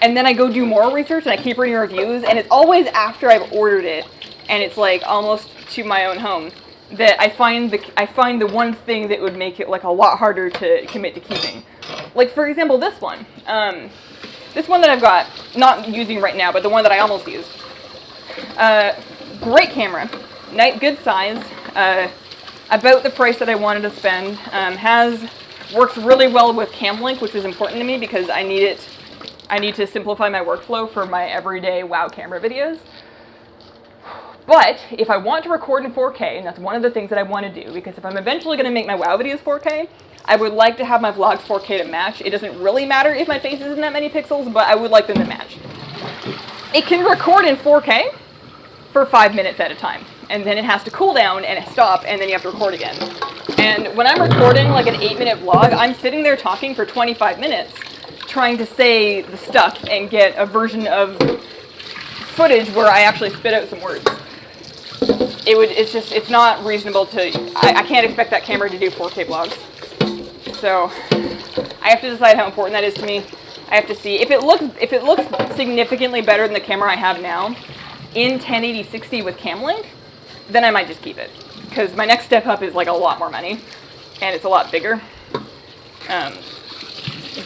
And then I go do more research and I keep reading reviews, and it's always after I've ordered it and it's like almost to my own home that I find the one thing that would make it like a lot harder to commit to keeping. Like for example, this one. This one that I've got, not using right now, but the one that I almost used. Great camera, good size, about the price that I wanted to spend. Works really well with CamLink, which is important to me because I need to simplify my workflow for my everyday WoW camera videos. But if I want to record in 4K, and that's one of the things that I want to do, because if I'm eventually going to make my WoW videos 4K, I would like to have my vlogs 4K to match. It doesn't really matter if my face isn't that many pixels, but I would like them to match. It can record in 4K for 5 minutes at a time, and then it has to cool down and stop, and then you have to record again. And when I'm recording like an 8-minute vlog, I'm sitting there talking for 25 minutes, trying to say the stuff and get a version of footage where I actually spit out some words. It's not reasonable to, I can't expect that camera to do 4K vlogs. So I have to decide how important that is to me. I have to see if it looks significantly better than the camera I have now in 1080-60 with CamLink, then I might just keep it, because my next step up is like a lot more money and it's a lot bigger.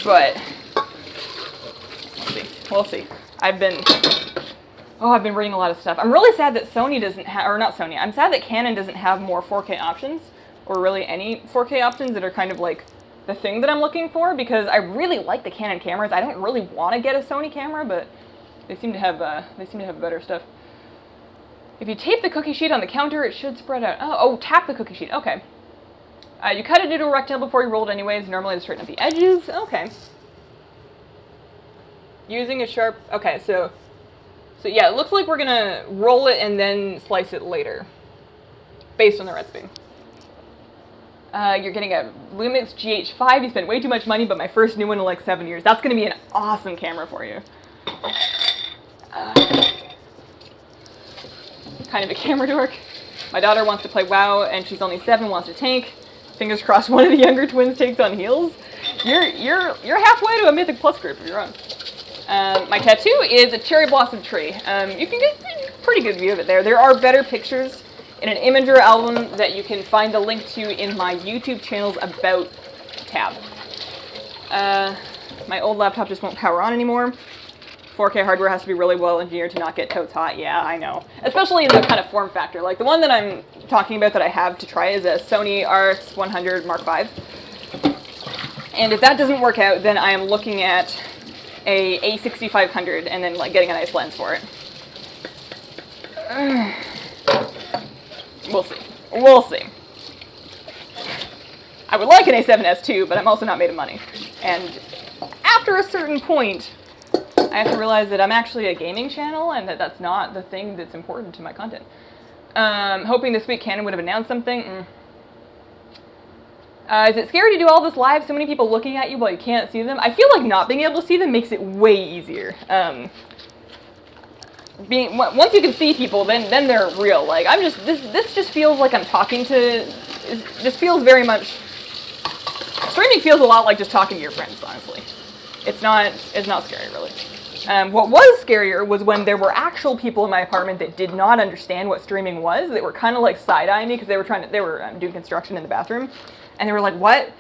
But we'll see. I've been reading a lot of stuff. I'm really sad that Sony doesn't have, or not Sony, I'm sad that Canon doesn't have more 4K options, or really any 4K options that are kind of like the thing that I'm looking for, because I really like the Canon cameras. I don't really want to get a Sony camera, but they seem to have better stuff. If you tape the cookie sheet on the counter, it should spread out. Oh, tap the cookie sheet. Okay. You cut it into a rectangle before you roll it anyways, normally to straighten up the edges. Okay. Using a sharp, okay, so yeah, it looks like we're gonna roll it and then slice it later, based on the recipe. You're getting a Lumix GH5. You spent way too much money, but my first new one in like 7 years. That's gonna be an awesome camera for you. Kind of a camera dork. My daughter wants to play WoW, and she's only 7, wants to tank. fingers crossed one of the younger twins takes on heals, you're halfway to a Mythic Plus group if you're on. My tattoo is a cherry blossom tree. You can get a pretty good view of it there. There are better pictures in an Imager album that you can find the link to in my YouTube channel's About tab. My old laptop just won't power on anymore. 4K hardware has to be really well engineered to not get totes hot. Yeah, I know. Especially in the kind of form factor. Like the one that I'm talking about that I have to try is a Sony RX100 Mark V. And if that doesn't work out, then I am looking at a A6500 and then like getting a nice lens for it. We'll see. We'll see. I would like an A7S too, but I'm also not made of money. And after a certain point, I have to realize that I'm actually a gaming channel and that that's not the thing that's important to my content. Hoping this week Canon would have announced something. Is it scary to do all this live? So many people looking at you while you can't see them. I feel like not being able to see them makes it way easier. Once you can see people, then they're real. Like I'm just this just feels like I'm talking to. It just feels very much. Streaming feels a lot like just talking to your friends. Honestly, it's not scary really. What was scarier was when there were actual people in my apartment that did not understand what streaming was. That were kind of like side-eyeing me because they were doing construction in the bathroom, and they were like, "What?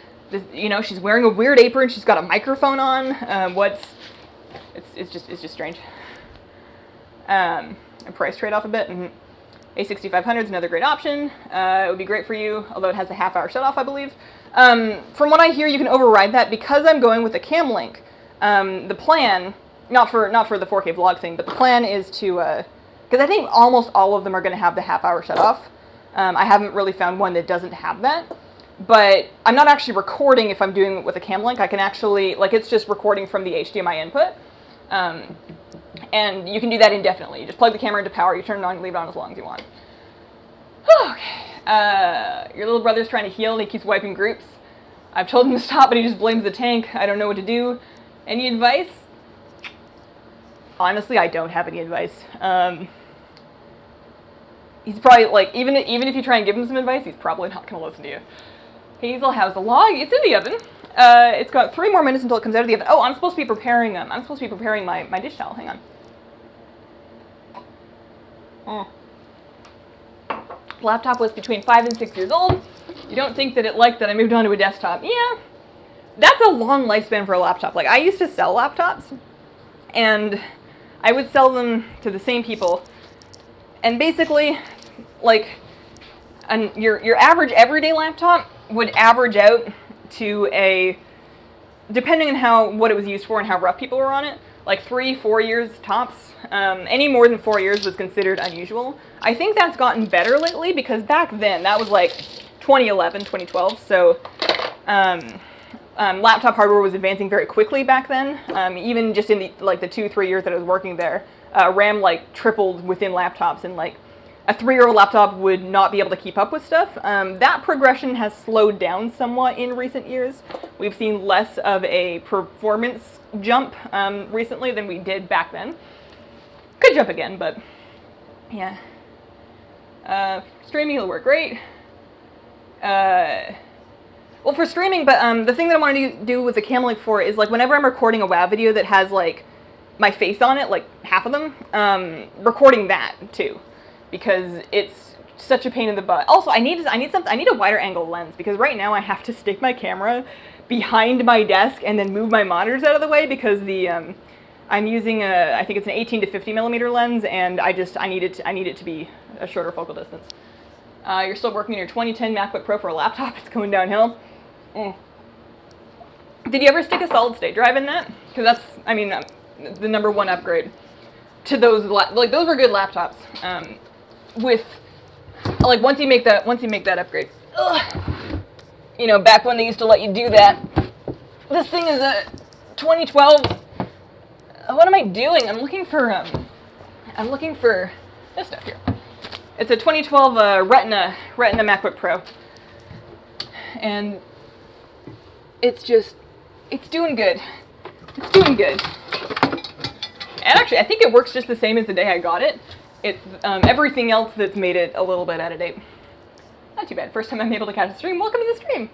She's wearing a weird apron. She's got a microphone on. It's just strange." And price trade-off a bit. A6500 is another great option. It would be great for you, although it has a half-hour shut-off, I believe. From what I hear, you can override that because I'm going with a cam link. The plan, not for the 4K vlog thing, but the plan is to, because I think almost all of them are going to have the half-hour shut-off. I haven't really found one that doesn't have that. But I'm not actually recording if I'm doing it with a cam link. I can actually, like, it's just recording from the HDMI input. And you can do that indefinitely. You just plug the camera into power, you turn it on, and leave it on as long as you want. Okay. Your little brother's trying to heal and he keeps wiping groups. I've told him to stop, but he just blames the tank. I don't know what to do. Any advice? Honestly, I don't have any advice. He's probably, like, even if you try and give him some advice, he's probably not going to listen to you. Hazel, how's the log? It's in the oven. It's got 3 more minutes until it comes out of the oven. Oh, I'm supposed to be preparing my dish towel. Hang on. Laptop was between 5 and 6 years old. You don't think that it liked that I moved on to a desktop. Yeah, that's a long lifespan for a laptop. Like, I used to sell laptops, and I would sell them to the same people. And basically, like, your average everyday laptop would average out to a, depending on what it was used for and how rough people were on it, like 3-4 years tops. Any more than 4 years was considered unusual. I think that's gotten better lately because back then, that was like 2011, 2012, so laptop hardware was advancing very quickly back then. Even just in the 2-3 years that I was working there, RAM like tripled within laptops, and like a 3-year-old laptop would not be able to keep up with stuff. That progression has slowed down somewhat in recent years. We've seen less of a performance jump recently than we did back then. Could jump again, but yeah. Streaming will work great. Well, for streaming, but the thing that I want to do with the cam link for is, like, whenever I'm recording a WoW video that has, like, my face on it, like half of them, recording that too, because it's such a pain in the butt. Also, I need a wider angle lens, because right now I have to stick my camera behind my desk and then move my monitors out of the way, because the I'm using I think it's an 18 to 50 millimeter lens, and I need it to be a shorter focal distance. You're still working on your 2010 MacBook Pro for a laptop. It's going downhill. Did you ever stick a solid state drive in that? Because that's, I mean, the #1 upgrade to those. Like, those were good laptops. With, like, once you make that upgrade, you know, back when they used to let you do that. This thing is a 2012. What am I doing? I'm looking for this stuff here. It's a 2012 Retina MacBook Pro, and it's doing good. It's doing good. And actually, I think it works just the same as the day I got it. It's everything else that's made it a little bit out of date. Not too bad. First time I'm able to catch the stream. Welcome to the stream.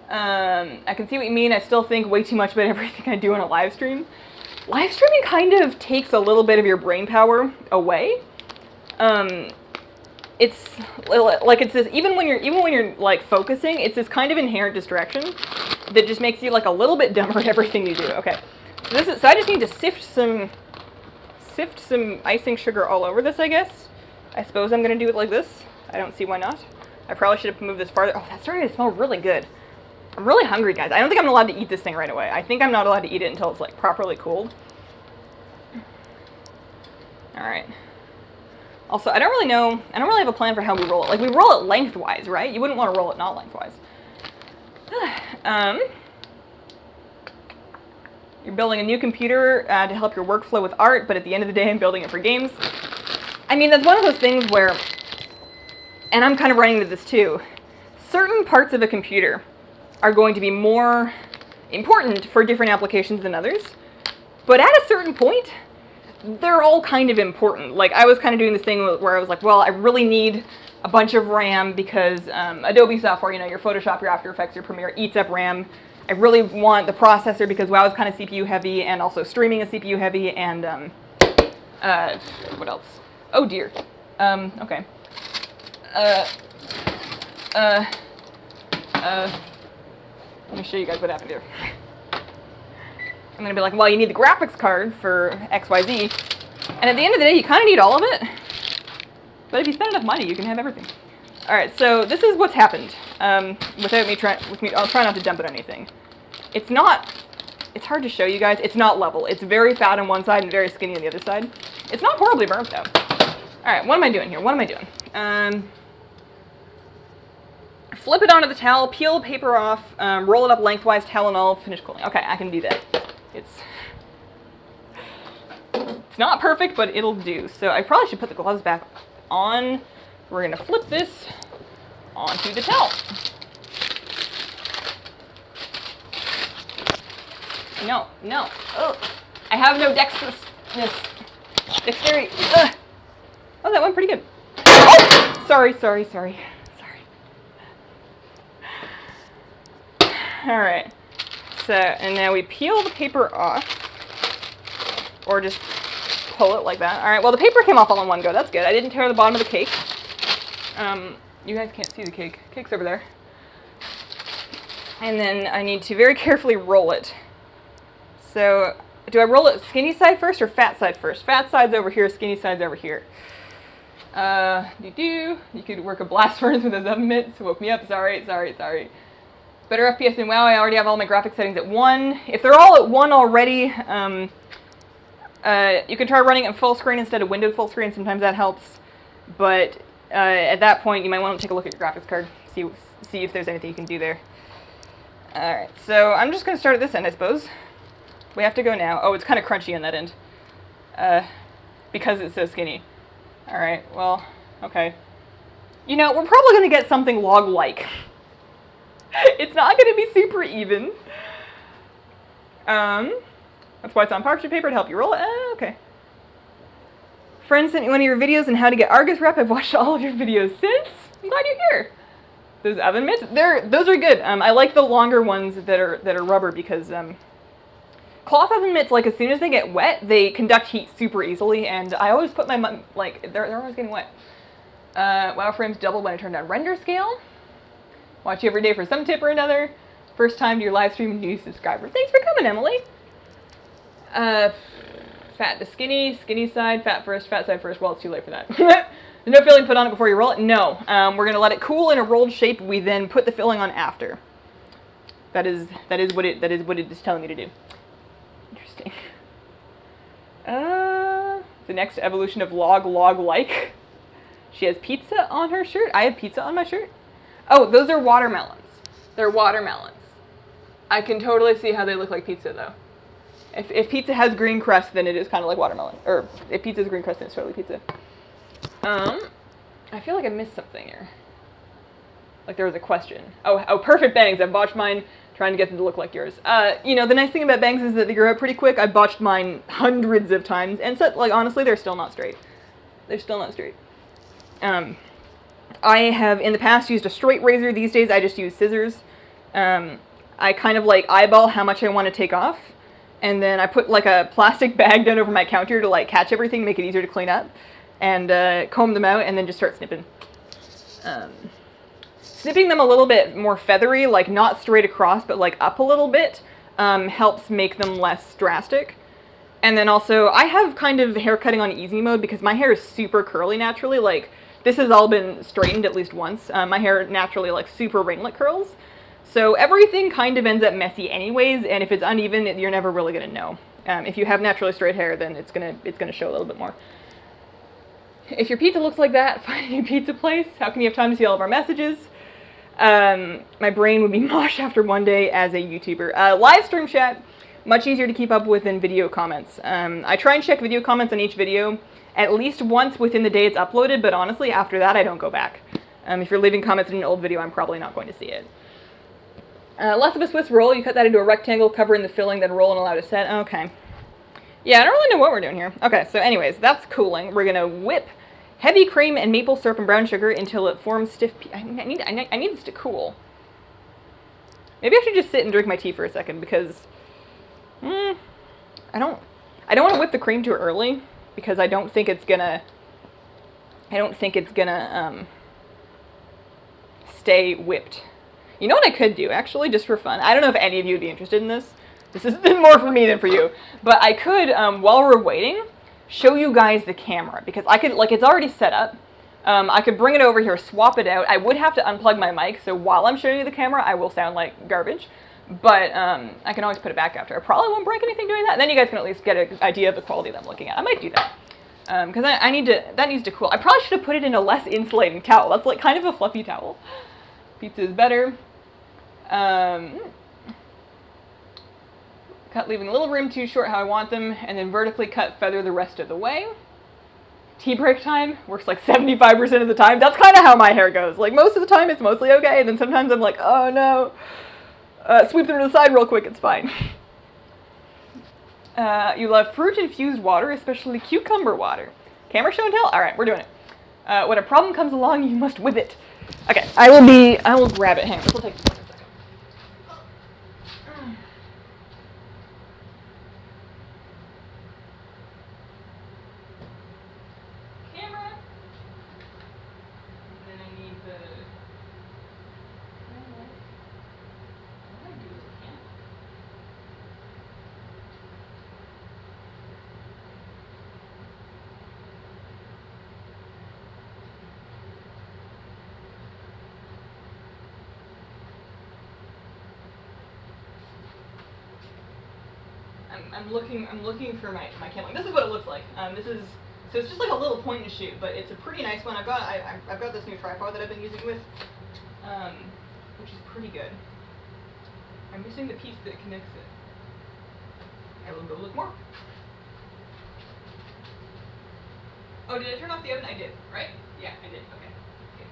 I can see what you mean. I still think way too much about everything I do on a live stream. Live streaming kind of takes a little bit of your brain power away. It's like it's this even when you're like focusing, it's this kind of inherent distraction that just makes you like a little bit dumber at everything you do. Okay, so I just need to sift some icing sugar all over this, I guess. I suppose I'm gonna do it like this. I don't see why not. I probably should have moved this farther. Oh, that's starting to smell really good. I'm really hungry, guys. I don't think I'm allowed to eat this thing right away. I think I'm not allowed to eat it until it's like properly cooled. All right. Also, I don't really have a plan for how we roll it. Like, we roll it lengthwise, right? You wouldn't want to roll it not lengthwise. You're building a new computer to help your workflow with art, but at the end of the day, I'm building it for games. I mean, that's one of those things where, and I'm kind of running into this too, certain parts of a computer are going to be more important for different applications than others, but at a certain point, they're all kind of important. Like, I was kind of doing this thing where I was like, well, I really need a bunch of RAM because Adobe software, you know, your Photoshop, your After Effects, your Premiere eats up RAM. I really want the processor because WoW is kind of CPU heavy, and also streaming is CPU heavy, and what else? Oh dear. Okay. Let me show you guys what happened here. I'm gonna be like, well, you need the graphics card for XYZ, and at the end of the day, you kind of need all of it. But if you spend enough money, you can have everything. All right, so this is what's happened. Without me I'll try not to dump it on anything. It's hard to show you guys. It's not level. It's very fat on one side and very skinny on the other side. It's not horribly burnt though. All right, what am I doing here? What am I doing? Flip it onto the towel, peel the paper off, roll it up lengthwise, towel and all, finish cooling. Okay, I can do that. It's not perfect, but it'll do. So I probably should put the gloves back on. We're gonna flip this onto the towel. No. Ugh. I have no dexterousness. Dexterity. Ugh. Oh, that went pretty good. Oh! Sorry. All right. So, and now we peel the paper off, or just pull it like that. All right. Well, the paper came off all in one go. That's good. I didn't tear the bottom of the cake. You guys can't see the cake. Cake's over there. And then I need to very carefully roll it. So, do I roll it skinny side first or fat side first? Fat side's over here, skinny side's over here. You could work a blast furnace with those oven mitts. Woke me up. Sorry. Better FPS than WoW. I already have all my graphics settings at 1. If they're all at 1 already, you can try running it full screen instead of windowed full screen. Sometimes that helps. But at that point, you might want to take a look at your graphics card, see if there's anything you can do there. Alright, so I'm just going to start at this end, I suppose. We have to go now. Oh, it's kind of crunchy on that end. Because it's so skinny. Alright, well, okay. You know, we're probably going to get something log-like. It's not going to be super even. That's why it's on parchment paper to help you roll it. Okay. Friend sent you one of your videos on how to get Argus rep. I've watched all of your videos since. I'm glad you're here. Those oven mitts, those are good. I like the longer ones that are rubber because cloth oven mitts, like as soon as they get wet, they conduct heat super easily, and I always put my like they're always getting wet. WoW frames double when I turn down render scale. Watch you every day for some tip or another. First time to your live stream, new subscriber. Thanks for coming, Emily. Fat to skinny, skinny side, fat side first. Well, it's too late for that. There's no filling put on it before you roll it? No. We're gonna let it cool in a rolled shape. We then put the filling on after. That is what it is telling me to do. Interesting. The next evolution of log-like. She has pizza on her shirt. I have pizza on my shirt. Oh, those are watermelons. They're watermelons. I can totally see how they look like pizza, though. If pizza has green crust, then it is kind of like watermelon. Or if pizza has green crust, then it's totally pizza. I feel like I missed something here. Like there was a question. Oh, perfect bangs. I botched mine trying to get them to look like yours. You know, the nice thing about bangs is that they grow out pretty quick. I botched mine hundreds of times. And so, like, honestly, they're still not straight. They're still not straight. I have in the past used a straight razor. These days I just use scissors. I kind of like eyeball how much I want to take off, and then I put like a plastic bag down over my counter to like catch everything, make it easier to clean up, and comb them out, and then just start snipping. Snipping them a little bit more feathery, like not straight across, but like up a little bit, helps make them less drastic. And then also, I have kind of hair cutting on easy mode because my hair is super curly naturally. Like, this has all been straightened at least once. My hair naturally, like, super ringlet curls. So everything kind of ends up messy anyways, and if it's uneven, you're never really going to know. If you have naturally straight hair, then it's gonna show a little bit more. If your pizza looks like that, find a new pizza place. How can you have time to see all of our messages? My brain would be mush after one day as a YouTuber. Live stream chat, much easier to keep up with than video comments. I try and check video comments on each video at least once within the day it's uploaded, but honestly, after that, I don't go back. If you're leaving comments in an old video, I'm probably not going to see it. Less of a Swiss roll, you cut that into a rectangle, cover in the filling, then roll and allow to set. Okay. Yeah, I don't really know what we're doing here. Okay, so anyways, that's cooling. We're gonna whip heavy cream and maple syrup and brown sugar until it forms stiff. I need this to cool. Maybe I should just sit and drink my tea for a second because I don't want to whip the cream too early because I don't think it's gonna stay whipped. You know what I could do actually, just for fun? I don't know if any of you would be interested in this. This is more for me than for you. But I could, while we're waiting, show you guys the camera because I could, like, it's already set up. I could bring it over here, swap it out. I would have to unplug my mic, so while I'm showing you the camera, I will sound like garbage. But I can always put it back after. I probably won't break anything doing that. And then you guys can at least get an idea of the quality that I'm looking at. I might do that. Because that needs to cool. I probably should have put it in a less insulating towel. That's like kind of a fluffy towel. Pizza is better. Cut leaving a little room too short how I want them, and then vertically cut feather the rest of the way. Tea break time works like 75% of the time. That's kind of how my hair goes. Like most of the time it's mostly okay, and then sometimes I'm like, oh no. Sweep them to the side real quick, it's fine. You love fruit-infused water, especially cucumber water. Camera show and tell? Alright, we're doing it. When a problem comes along, you must whip it. Okay, I will grab it. Hang on, this will take just a second. Camera. And then I need the... What do I do with the camera? I'm looking for my camera. This is what it looks like. So it's just like a little point and shoot, but it's a pretty nice one. I've got this new tripod that I've been using with, which is pretty good. I'm missing the piece that connects it. I will go look more. Oh, did I turn off the oven? I did, right? Yeah, I did. Okay. Good.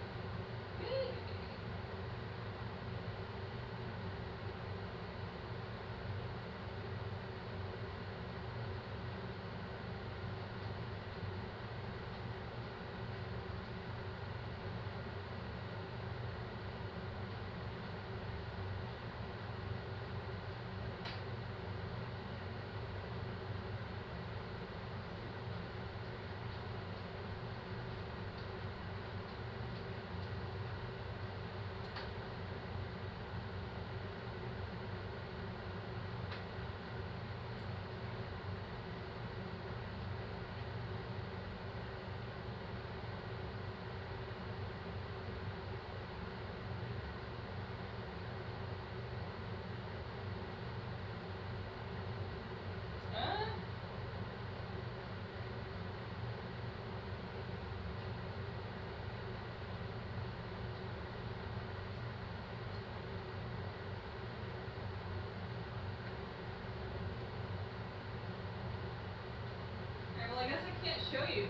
I guess I can't show you.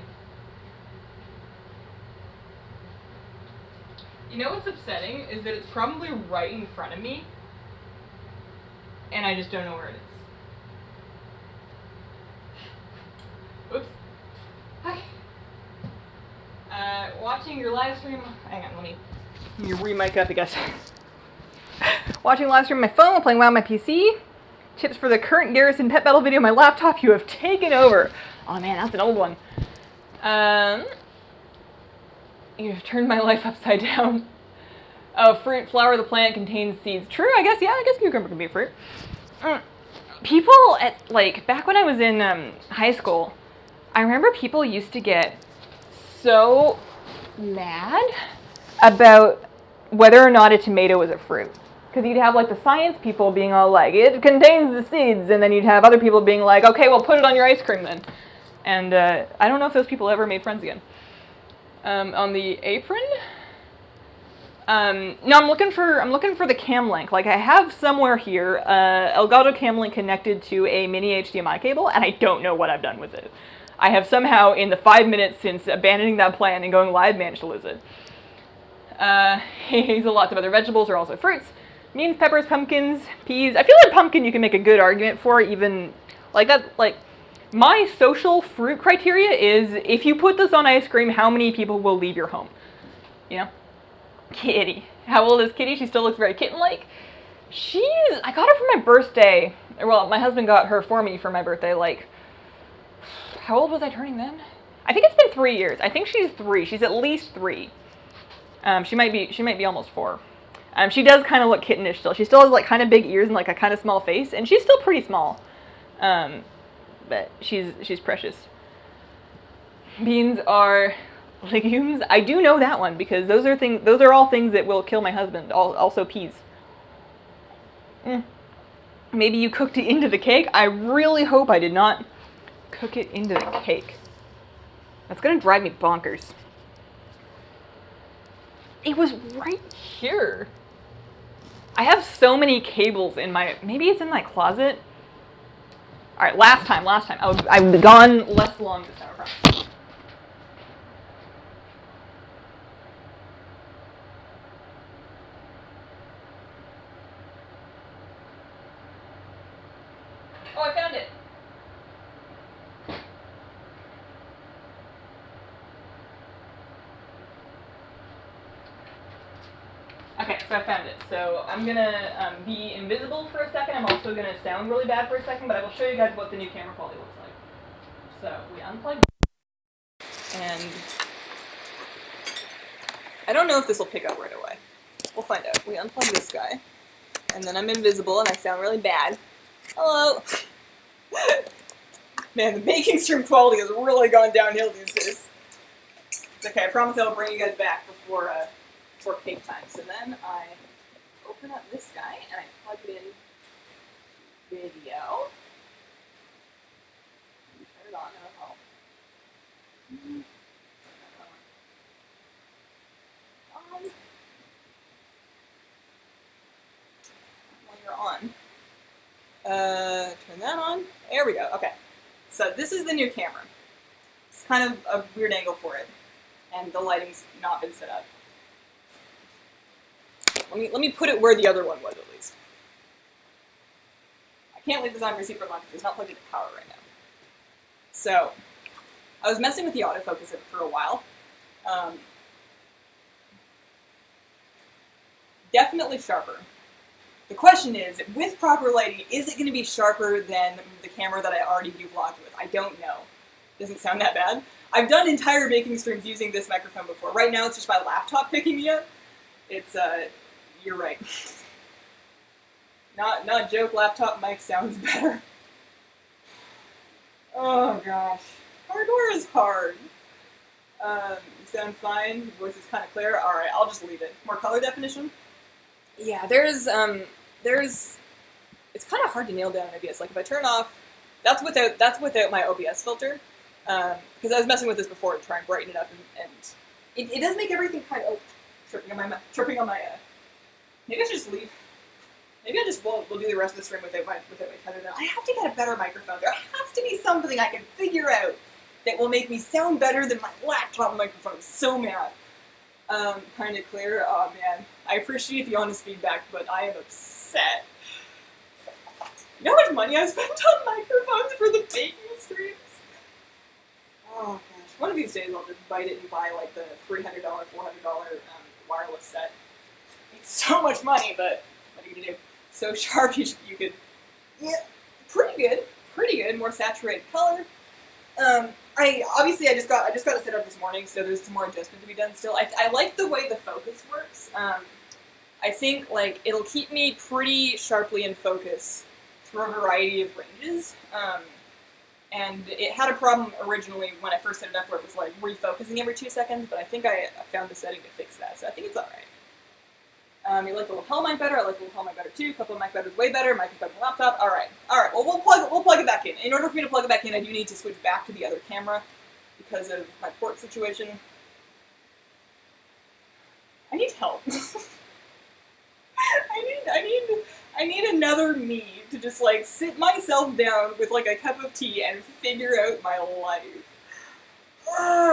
You know what's upsetting is that it's probably right in front of me, and I just don't know where it is. Oops. Okay. watching your live stream. Hang on, let me re-mic up, I guess. Watching live stream on my phone while playing WoW on my PC. Tips for the current Garrison pet battle video on my laptop. You have taken over. Oh man, that's an old one. You've turned my life upside down. Oh, fruit, flower of the plant contains seeds. True, I guess, yeah, I guess cucumber can be a fruit. People at, like, back when I was in high school, I remember people used to get so mad about whether or not a tomato was a fruit. Because you'd have, like, the science people being all like, it contains the seeds, and then you'd have other people being like, okay, well, put it on your ice cream then. And I don't know if those people ever made friends again. On the apron? No, I'm looking for the cam link. Like, I have somewhere here, Elgato cam link connected to a mini HDMI cable, and I don't know what I've done with it. I have somehow, in the 5 minutes since abandoning that plan and going live, managed to lose it. Hazel, lots of other vegetables are also fruits. Beans, peppers, pumpkins, peas. I feel like pumpkin you can make a good argument for, even, like, that, like, my social fruit criteria is, if you put this on ice cream, how many people will leave your home? You know? Kitty. How old is Kitty? She still looks very kitten-like. I got her for my birthday. Well, my husband got her for me for my birthday, like, how old was I turning then? I think it's been 3 years. I think she's 3. She's at least 3. She might be almost 4. She does kind of look kittenish still. She still has, like, kind of big ears and, like, a kind of small face, and she's still pretty small. But she's precious. Beans are legumes. I do know that one because those are all things that will kill my husband. Also peas. Maybe you cooked it into the cake. I really hope I did not cook it into the cake. That's gonna drive me bonkers. It was right here. I have so many cables in my, maybe it's in my closet. All right, last time. I've gone less long this time, I promise. Oh, I found it. Okay, so I found it. So I'm gonna be invisible for a second. I'm also gonna sound really bad for a second, but I will show you guys what the new camera quality looks like. So we unplug, and I don't know if this will pick up right away. We'll find out. We unplug this guy, and then I'm invisible, and I sound really bad. Hello. Man, the baking stream quality has really gone downhill these days. It's okay. I promise I'll bring you guys back before cake time. So then I open up this guy and I plug it in video. Turn it on, that'll help. When you're on. Turn that on. There we go. Okay. So this is the new camera. It's kind of a weird angle for it. And the lighting's not been set up. Let me put it where the other one was, at least. I can't leave this on for secret launch because it's not plugged into power right now. So, I was messing with the autofocus for a while. Definitely sharper. The question is, with proper lighting, is it going to be sharper than the camera that I already vlogged with? I don't know. Doesn't sound that bad. I've done entire baking streams using this microphone before. Right now it's just my laptop picking me up. It's, you're right. Not joke, laptop mic sounds better. Oh gosh. Hardware is hard. You sound fine, your voice is kind of clear. Alright, I'll just leave it. More color definition? Yeah, it's kind of hard to nail down in OBS. Like if I turn off, that's without my OBS filter. Because I was messing with this before to try and brighten it up, and it does make everything kind of, tripping on my, maybe I should just leave. Maybe I just will do the rest of the stream without my tether now. I have to get a better microphone. There has to be something I can figure out that will make me sound better than my laptop microphone. I'm so mad. Kind of clear. Oh man, I appreciate the honest feedback, but I am upset. You know how much money I spent on microphones for the baking streams? Oh gosh. One of these days I'll just bite it and buy like the $300, $400 wireless set. It's so much money, but what are you gonna do? So sharp you could, yeah, pretty good, more saturated color. I just got it set up this morning, so there's some more adjustment to be done still. I like the way the focus works. I think like it'll keep me pretty sharply in focus through a variety of ranges. And it had a problem originally when I first set it up where it was like refocusing every 2 seconds, but I think I found the setting to fix that, so I think it's alright. You like the lapel mic better? I like the lapel mic better too. Couple mic better is way better. Mic is better than laptop. Alright. Well, we'll plug it back in. In order for me to plug it back in, I do need to switch back to the other camera because of my port situation. I need help. I need another me to just like sit myself down with like a cup of tea and figure out my life.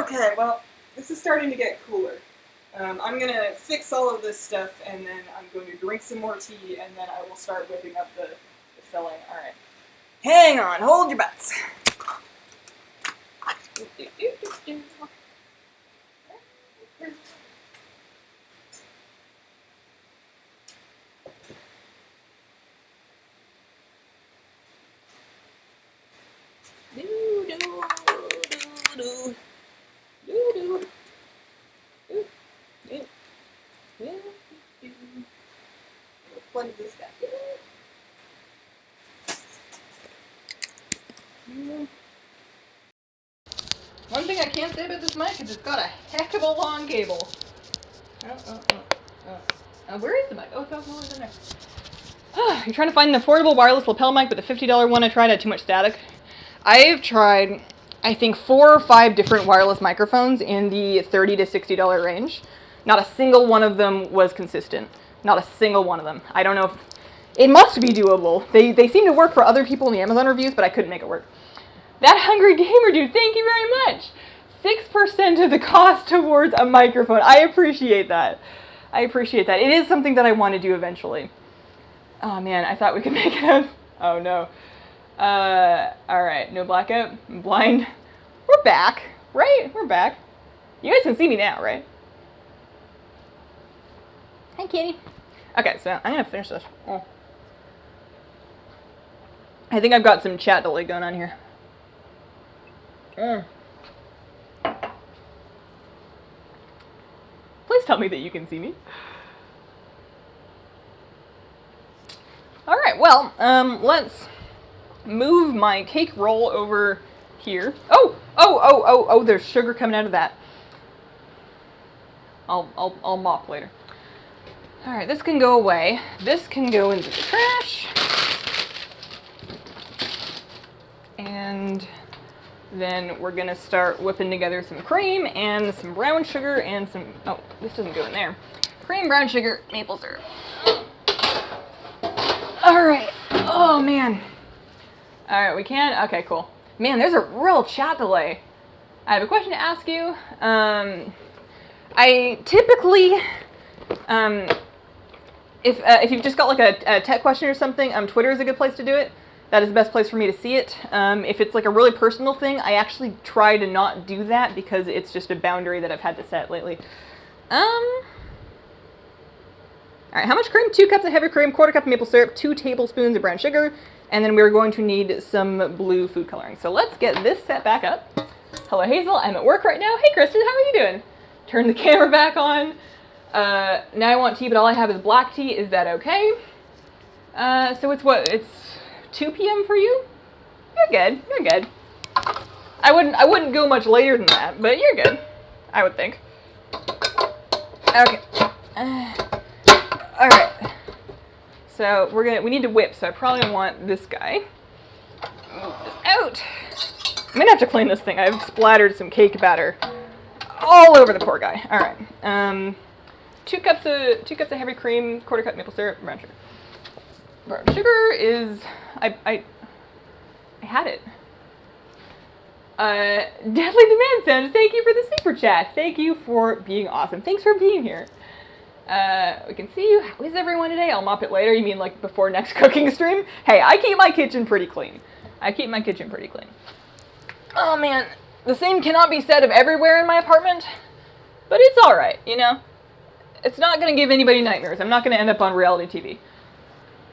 Okay, well, this is starting to get cooler. I'm gonna fix all of this stuff and then I'm going to drink some more tea and then I will start whipping up the filling. Alright. Hang on, hold your butts. Plug this back in. One thing I can't say about this mic is it's got a heck of a long cable. Where is the mic? Oh, it's over in there. You're trying to find an affordable wireless lapel mic, but the $50 one I tried had too much static. I've tried, I think, 4 or 5 different wireless microphones in the $30 to $60 range. Not a single one of them was consistent. Not a single one of them. I don't know if... It must be doable. They seem to work for other people in the Amazon reviews, but I couldn't make it work. That Hungry Gamer dude, thank you very much! 6% of the cost towards a microphone. I appreciate that. I appreciate that. It is something that I want to do eventually. Oh man, I thought we could make it up. Oh no. Alright, no blackout. I'm blind. We're back, right? We're back. You guys can see me now, right? Hi, kitty. Okay, so I'm gonna finish this. Oh. I think I've got some chat delay going on here. Please tell me that you can see me. Alright, well, let's move my cake roll over here. Oh, there's sugar coming out of that. I'll mop later. Alright, this can go away. This can go into the trash. And then we're gonna start whipping together some cream and some brown sugar and some, oh, this doesn't go in there. Cream, brown sugar, maple syrup. Alright, oh man. Alright, we can, okay, cool. Man, there's a real chat delay. I have a question to ask you. I typically, if you've just got like a tech question or something, Twitter is a good place to do it. That is the best place for me to see it. If it's like a really personal thing, I actually try to not do that because it's just a boundary that I've had to set lately. Alright, how much cream? 2 cups of heavy cream, 1/4 cup of maple syrup, 2 tablespoons of brown sugar, and then we're going to need some blue food coloring. So let's get this set back up. Hello Hazel, I'm at work right now. Hey Kristen, how are you doing? Turn the camera back on. Now I want tea, but all I have is black tea. Is that okay? So it's what? It's 2 p.m. for you? You're good. You're good. I wouldn't go much later than that, but you're good. I would think. Okay. All right. So we need to whip. So I probably want this guy. Move this out. I'm gonna have to clean this thing. I've splattered some cake batter all over the poor guy. All right. 2 cups of heavy cream, 1/4 cup maple syrup, brown sugar. Brown sugar is I had it. Deadly Demand Sounds, thank you for the super chat. Thank you for being awesome. Thanks for being here. We can see you. How is everyone today? I'll mop it later. You mean like before next cooking stream? Hey, I keep my kitchen pretty clean. Oh man, The same cannot be said of everywhere in my apartment, but it's alright, you know? It's not going to give anybody nightmares. I'm not going to end up on reality TV.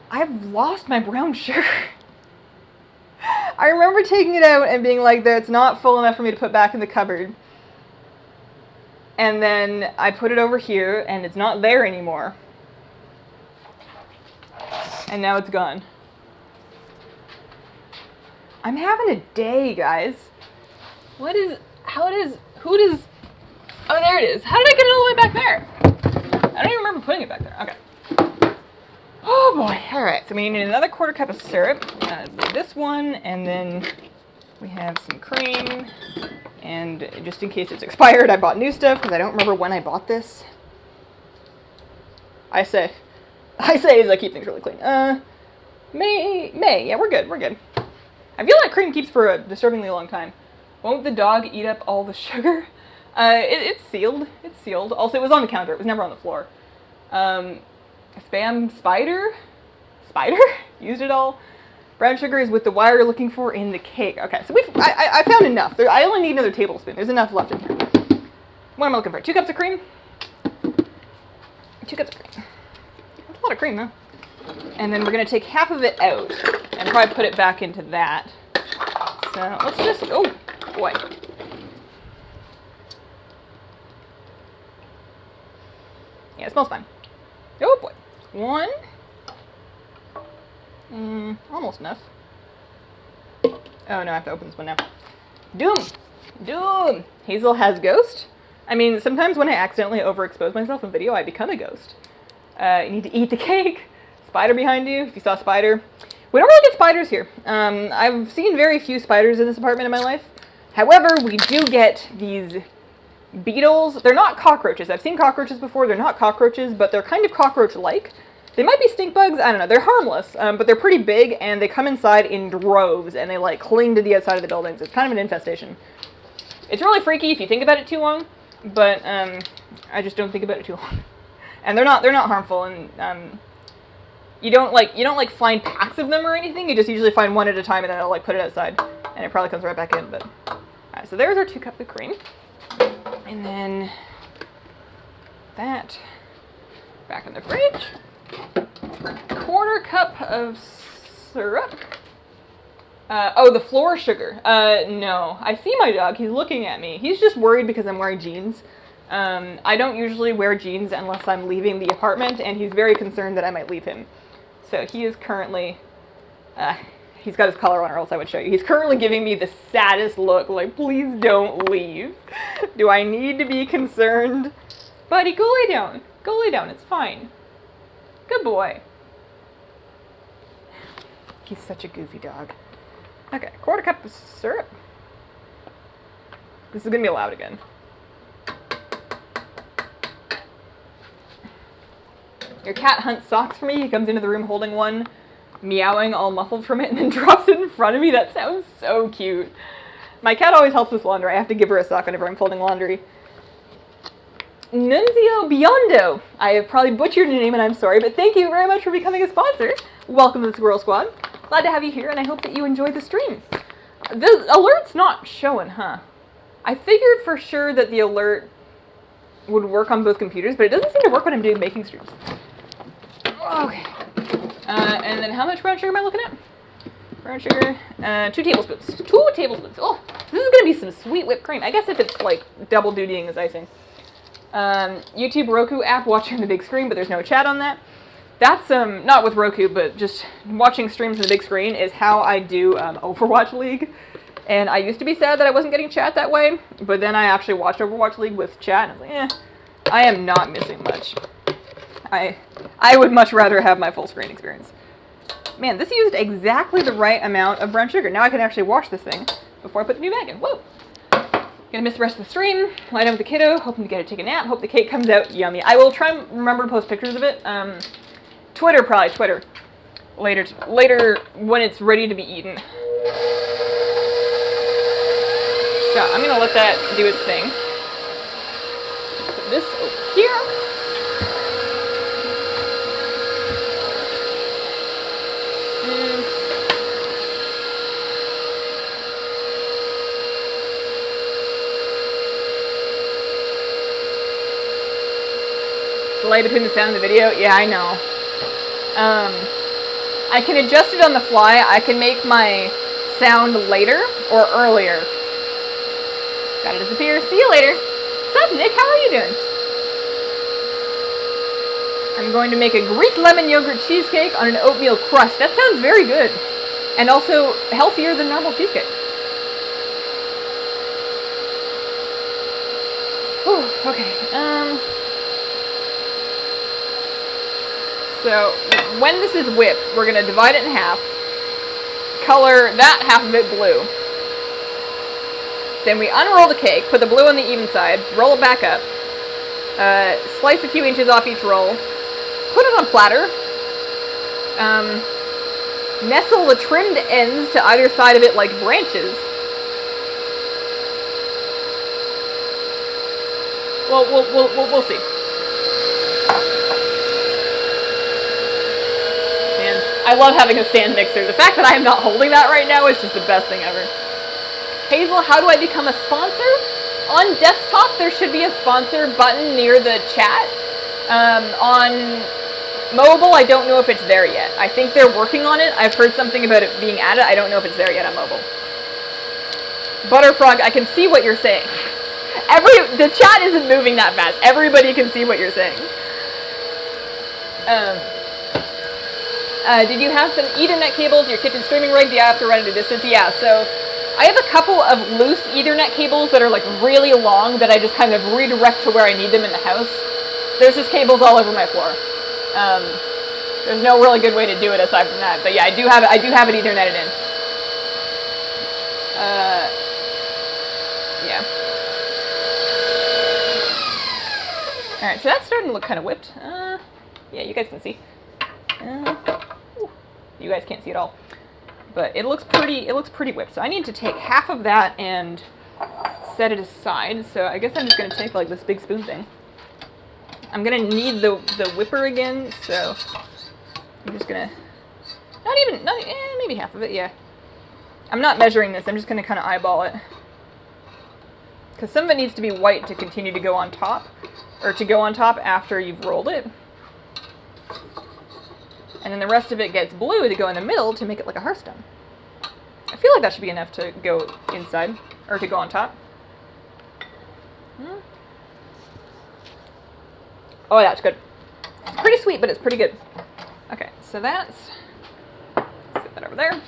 I've lost my brown sugar. I remember taking it out and being like, it's not full enough for me to put back in the cupboard. And then I put it over here, and it's not there anymore. And now it's gone. I'm having a day, guys. Who does, oh, there it is. How did I get it all the way back there? I don't even remember putting it back there. Okay. Oh boy. All right, so we need another quarter cup of syrup. This one, and then we have some cream. And just in case it's expired, I bought new stuff because I don't remember when I bought this. I say as I keep things really clean. May, yeah, we're good. I feel like cream keeps for a disturbingly long time. Won't the dog eat up all the sugar? It's sealed. It's sealed. Also, it was on the counter. It was never on the floor. Spam spider? Used it all. Brown sugar is with the wire you're looking for in the cake. Okay, so I found enough. I only need another tablespoon. There's enough left in here. What am I looking for? 2 cups of cream? 2 cups of cream. That's a lot of cream, though. And then we're going to take half of it out and probably put it back into that. So let's just, oh boy. Yeah, it smells fine. Oh boy. 1. Almost enough. Oh no, I have to open this one now. Doom! Hazel has ghost. I mean, sometimes when I accidentally overexpose myself in video, I become a ghost. You need to eat the cake. Spider behind you, if you saw a spider. We don't really get spiders here. I've seen very few spiders in this apartment in my life. However, we do get these beetles. They're not cockroaches. I've seen cockroaches before. They're not cockroaches, but they're kind of cockroach-like. They might be stink bugs. I don't know. They're harmless, but they're pretty big, and they come inside in droves, and they like cling to the outside of the buildings. It's kind of an infestation. It's really freaky if you think about it too long, but I just don't think about it too long. And they're not harmful, and you don't find packs of them or anything. You just usually find one at a time, and then I'll like put it outside, and it probably comes right back in. But all right, so there's our 2 cups of cream, and then that back in the fridge. 1/4 cup of syrup. Oh, the floor sugar. No. I see my dog. He's looking at me. He's just worried because I'm wearing jeans. I don't usually wear jeans unless I'm leaving the apartment, and he's very concerned that I might leave him. So he is currently, he's got his collar on or else I would show you. He's currently giving me the saddest look, like, please don't leave. Do I need to be concerned? Buddy, go lay down. Go lay down. It's fine. Good boy. He's such a goofy dog. Okay, 1/4 cup of syrup. This is gonna be loud again. Your cat hunts socks for me. He comes into the room holding one, meowing all muffled from it, and then drops it in front of me. That sounds so cute. My cat always helps with laundry. I have to give her a sock whenever I'm folding laundry. Nunzio Biondo. I have probably butchered your name, and I'm sorry, but thank you very much for becoming a sponsor. Welcome to the Squirrel Squad. Glad to have you here, and I hope that you enjoy the stream. The alert's not showing, huh? I figured for sure that the alert would work on both computers, but it doesn't seem to work when I'm doing baking streams. Okay. And then how much brown sugar am I looking at? Brown sugar, 2 tablespoons. 2 tablespoons. Oh, this is going to be some sweet whipped cream. I guess if it's like double dutying as icing. YouTube Roku app watching the big screen, but there's no chat on that. That's, not with Roku, but just watching streams on the big screen is how I do Overwatch League. And I used to be sad that I wasn't getting chat that way, but then I actually watched Overwatch League with chat, and I was like, I am not missing much. I would much rather have my full screen experience. Man, this used exactly the right amount of brown sugar. Now I can actually wash this thing before I put the new bag in. Whoa! Gonna miss the rest of the stream. Lie down with the kiddo, hoping to get her to take a nap. Hope the cake comes out yummy. I will try and remember to post pictures of it. Twitter, probably. Twitter. Later when it's ready to be eaten. So I'm gonna let that do its thing. Put this over here. delay between the sound and the video. Yeah, I know. I can adjust it on the fly. I can make my sound later or earlier. Gotta disappear. See you later. What's up, Nick? How are you doing? I'm going to make a Greek lemon yogurt cheesecake on an oatmeal crust. That sounds very good. And also healthier than normal cheesecake. Whew, okay. So when this is whipped, we're going to divide it in half. Color that half of it blue. Then we unroll the cake, put the blue on the even side, roll it back up, slice a few inches off each roll, put it on platter, nestle the trimmed ends to either side of it like branches. Well, we'll see. And I love having a stand mixer. The fact that I am not holding that right now is just the best thing ever. Hazel, how do I become a sponsor? On desktop, there should be a sponsor button near the chat. On mobile, I don't know if it's there yet. I think they're working on it. I've heard something about it being added. I don't know if it's there yet on mobile. Butterfrog, I can see what you're saying. The chat isn't moving that fast. Everybody can see what you're saying. Did you have some Ethernet cables, your kitchen streaming rig? Do you have to run it a distance? Yeah, so I have a couple of loose Ethernet cables that are like really long that I just kind of redirect to where I need them in the house. There's just cables all over my floor. There's no really good way to do it aside from that. But yeah, I do have it Etherneted in. Yeah. Alright, so that's starting to look kind of whipped. Yeah, you guys can see. You guys can't see it all. But it looks pretty whipped. So I need to take half of that and set it aside. So I guess I'm just going to take like this big spoon thing. I'm going to need the whipper again, so I'm just going to, maybe half of it, yeah. I'm not measuring this, I'm just going to kind of eyeball it. Because some of it needs to be white to continue to go on top, or to go on top after you've rolled it. And then the rest of it gets blue to go in the middle to make it like a Hearthstone. I feel like that should be enough to go inside, or to go on top. Oh, yeah, it's good. It's pretty sweet, but it's pretty good. Okay, so that's... set that over there.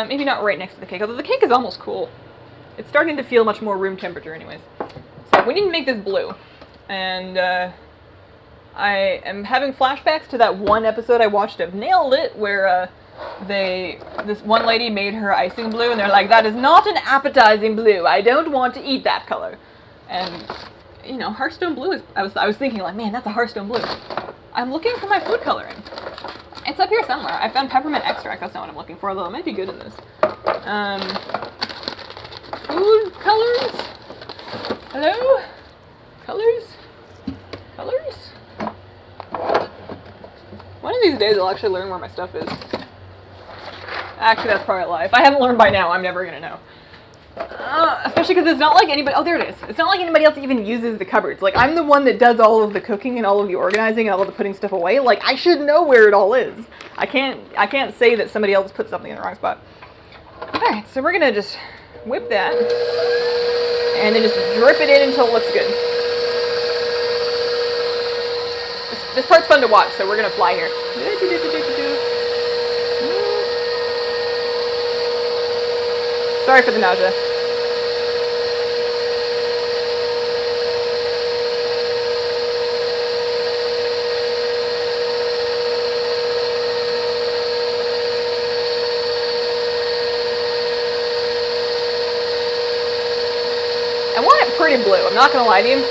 Maybe not right next to the cake, although the cake is almost cool. It's starting to feel much more room temperature anyways. So we need to make this blue. And I am having flashbacks to that one episode I watched of Nailed It, where this one lady made her icing blue, and they're like, that is not an appetizing blue. I don't want to eat that color. And... you know, Hearthstone blue is, I was thinking like, man, that's a Hearthstone blue. I'm looking for my food coloring. It's up here somewhere. I found peppermint extract. That's not what I'm looking for, although it might be good in this. Food colors? Hello? Colors? Colors? One of these days I'll actually learn where my stuff is. Actually, that's probably a lie. If I haven't learned by now, I'm never gonna know. Especially because it's not like anybody... oh, there it is. It's not like anybody else even uses the cupboards. Like, I'm the one that does all of the cooking and all of the organizing and all of the putting stuff away. Like, I should know where it all is. I can't say that somebody else put something in the wrong spot. Alright, so we're gonna just whip that. And then just drip it in until it looks good. This part's fun to watch, so we're gonna fly here. Sorry for the nausea. I want it pretty blue, I'm not gonna lie to you.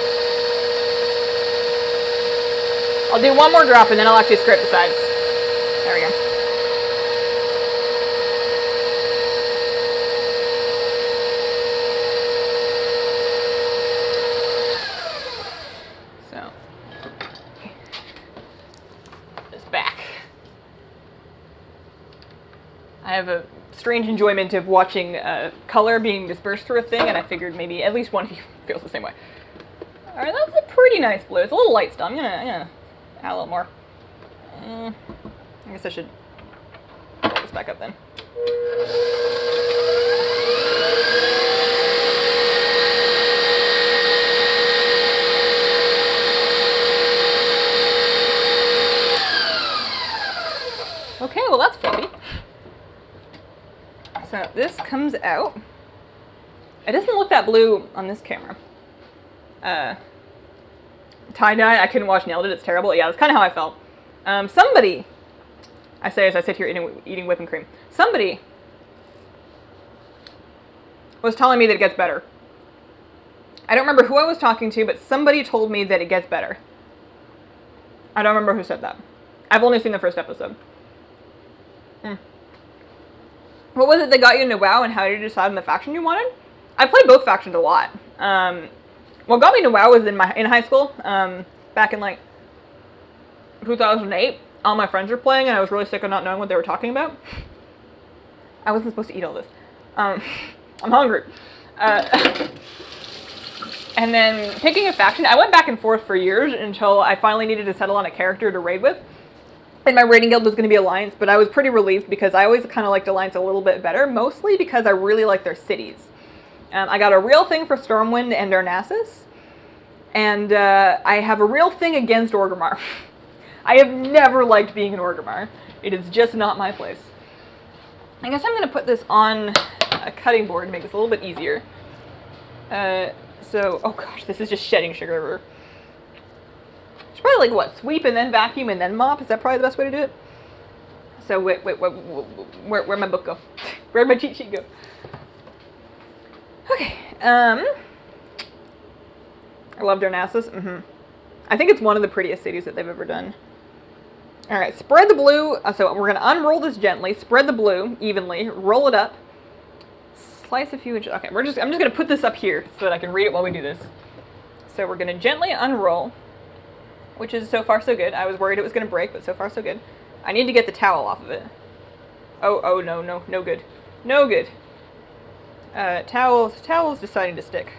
I'll do one more drop and then I'll actually scrape the sides. There we go. So, this back. I have a strange enjoyment of watching color being dispersed through a thing, and I figured maybe at least one of you feels the same way. Alright, that's a pretty nice blue. It's a little light still. I'm gonna add a little more. I guess I should roll this back up then. Okay, well that's fluffy. So this comes out. It doesn't look that blue on this camera. Tie-dye, I couldn't watch Nailed It, it's terrible. Yeah, that's kind of how I felt. Somebody, I say as I sit here eating whipping cream, somebody was telling me that it gets better. I don't remember who I was talking to, but somebody told me that it gets better. I don't remember who said that. I've only seen the first episode. What was it that got you into WoW, and how did you decide on the faction you wanted? I played both factions a lot. What got me into WoW was in high school, back in like 2008. All my friends were playing, and I was really sick of not knowing what they were talking about. I wasn't supposed to eat all this. I'm hungry. And then picking a faction, I went back and forth for years until I finally needed to settle on a character to raid with. And my raiding guild was going to be Alliance, but I was pretty relieved because I always kind of liked Alliance a little bit better, mostly because I really like their cities. I got a real thing for Stormwind and Darnassus, and I have a real thing against Orgrimmar. I have never liked being an Orgrimmar. It is just not my place. I guess I'm going to put this on a cutting board to make this a little bit easier. Oh gosh, this is just shedding sugar everywhere. It's probably like, what, sweep and then vacuum and then mop? Is that probably the best way to do it? So wait, where'd my book go? Where'd my cheat sheet go? Okay, I love Darnassus. I think it's one of the prettiest cities that they've ever done. Alright, spread the blue. So we're going to unroll this gently, spread the blue evenly, roll it up, slice a few inches. Okay, I'm just going to put this up here so that I can read it while we do this. So we're going to gently unroll, which is so far so good. I was worried it was going to break, but so far so good. I need to get the towel off of it. Oh, no good. No good. Towel's deciding to stick.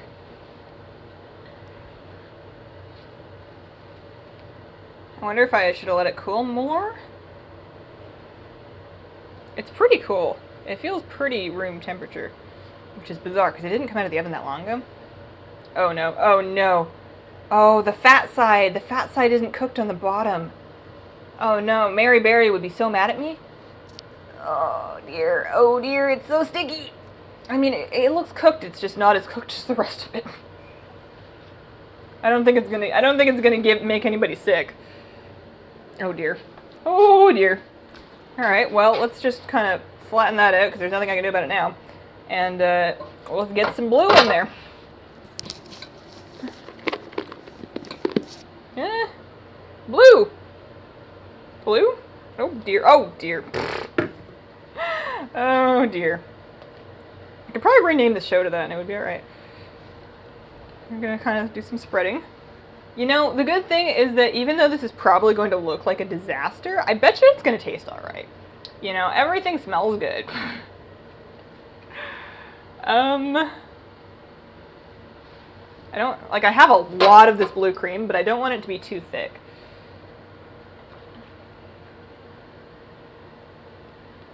I wonder if I should have let it cool more. It's pretty cool. It feels pretty room temperature, which is bizarre because it didn't come out of the oven that long ago. Oh no, oh no. Oh, the fat side. The fat side isn't cooked on the bottom. Oh no, Mary Berry would be so mad at me. Oh dear, it's so sticky. I mean, it looks cooked, it's just not as cooked as the rest of it. I don't think it's gonna make anybody sick. Oh dear. Oh dear. Alright, well, let's just kind of flatten that out, because there's nothing I can do about it now. And, let's get some blue in there. Blue! Blue? Oh dear, oh dear. Oh dear. I could probably rename the show to that and it would be alright. I'm gonna kind of do some spreading. You know, the good thing is that even though this is probably going to look like a disaster, I bet you it's gonna taste alright. You know, everything smells good. I have a lot of this blue cream, but I don't want it to be too thick.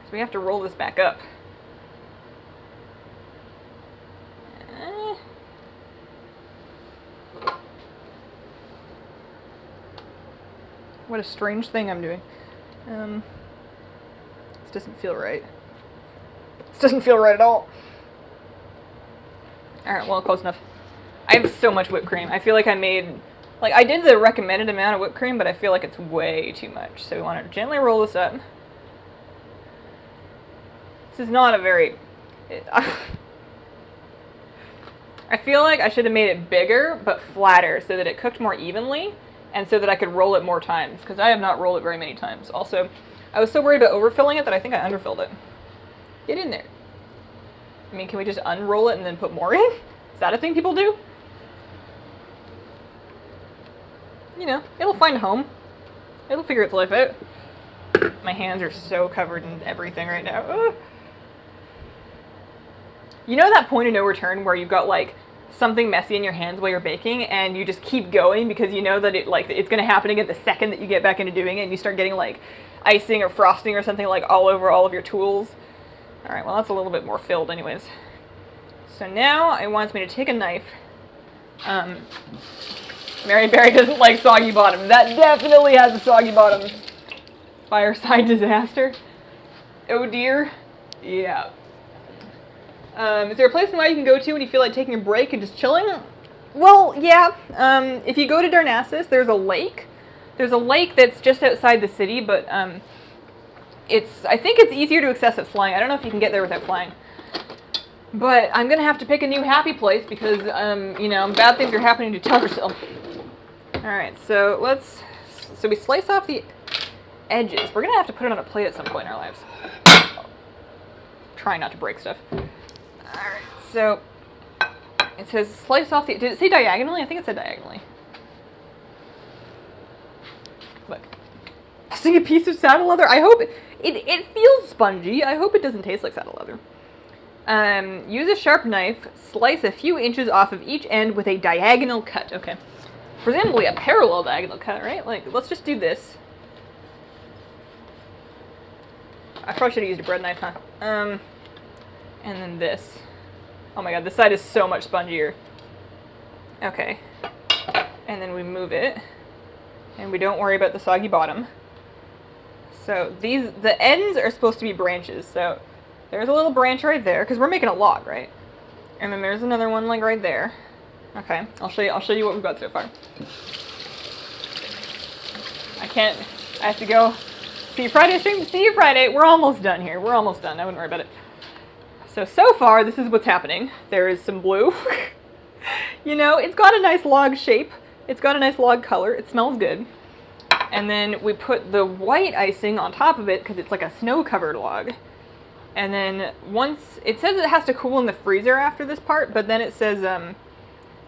So we have to roll this back up. What a strange thing I'm doing. This doesn't feel right. This doesn't feel right at all. Alright, well, close enough. I have so much whipped cream. I feel like I did the recommended amount of whipped cream, but I feel like it's way too much. So we want to gently roll this up. This is not a very... I feel like I should have made it bigger, but flatter, so that it cooked more evenly, and so that I could roll it more times, because I have not rolled it very many times. Also, I was so worried about overfilling it that I think I underfilled it. Get in there. I mean, can we just unroll it and then put more in? Is that a thing people do? You know, it'll find a home. It'll figure its life out. My hands are so covered in everything right now. Ugh. You know that point of no return where you've got like something messy in your hands while you're baking, and you just keep going because you know that it's going to happen again the second that you get back into doing it, and you start getting like icing or frosting or something like all over all of your tools. All right, well that's a little bit more filled anyways. So now it wants me to take a knife. Mary Berry doesn't like soggy bottom. That definitely has a soggy bottom. Fireside disaster. Oh dear. Yeah. Is there a place in life you can go to when you feel like taking a break and just chilling? Well, yeah. If you go to Darnassus, there's a lake. There's a lake that's just outside the city, but I think it's easier to access it flying. I don't know if you can get there without flying. But I'm going to have to pick a new happy place because, bad things are happening to Tuggersill. Alright, so we slice off the edges. We're going to have to put it on a plate at some point in our lives. Try not to break stuff. Alright, so it says slice off the... Did it say diagonally? I think it said diagonally. Look. Just a piece of saddle leather. I hope... It feels spongy. I hope it doesn't taste like saddle leather. Use a sharp knife. Slice a few inches off of each end with a diagonal cut. Okay. Presumably a parallel diagonal cut, right? Like, let's just do this. I probably should have used a bread knife, huh? And then this. Oh my god, this side is so much spongier. Okay. And then we move it. And we don't worry about the soggy bottom. So the ends are supposed to be branches. So there's a little branch right there, because we're making a log, right? And then there's another one like right there. Okay, I'll show you what we've got so far. I have to go see Friday stream. See you Friday. We're almost done here. We're almost done. I wouldn't worry about it. So far, this is what's happening. There is some blue. It's got a nice log shape. It's got a nice log color. It smells good. And then we put the white icing on top of it because it's like a snow-covered log. And then once, it says it has to cool in the freezer after this part, but then it says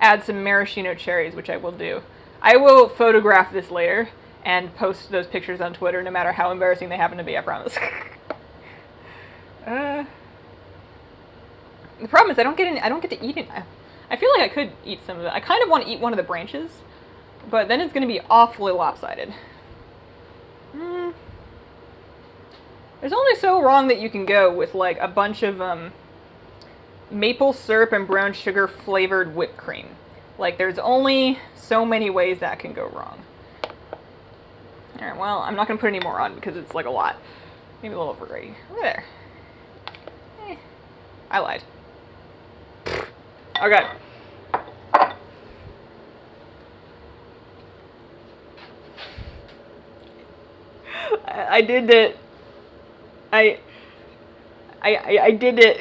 add some maraschino cherries, which I will do. I will photograph this later and post those pictures on Twitter, no matter how embarrassing they happen to be, I promise. The problem is I don't get to eat it. I feel like I could eat some of it. I kind of want to eat one of the branches, but then it's going to be awfully lopsided. There's only so wrong that you can go with like a bunch of maple syrup and brown sugar flavored whipped cream. Like there's only so many ways that can go wrong. Alright, well, I'm not going to put any more on because it's like a lot. Maybe a little over gravy. Right there. I lied. Okay. I did it. I did it.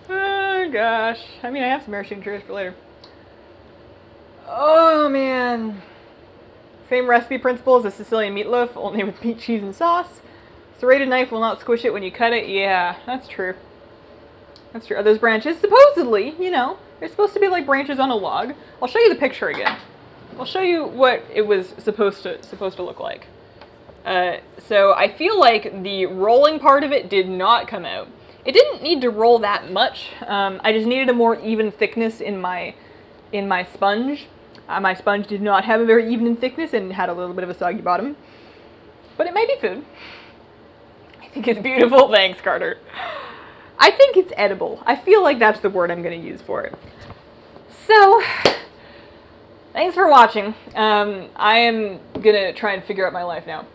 Oh gosh. I mean, I have some maraschino cherries for later. Oh man. Same recipe principle as a Sicilian meatloaf, only with meat, cheese, and sauce. Serrated knife will not squish it when you cut it. Yeah, that's true. That's true. Are those branches? Supposedly, they're supposed to be like branches on a log. I'll show you the picture again. I'll show you what it was supposed to look like. So I feel like the rolling part of it did not come out. It didn't need to roll that much. I just needed a more even thickness in my sponge. My sponge did not have a very even thickness and had a little bit of a soggy bottom. But it may be food. I think it's beautiful. Thanks, Carter. I think it's edible. I feel like that's the word I'm going to use for it. So, thanks for watching. I am going to try and figure out my life now.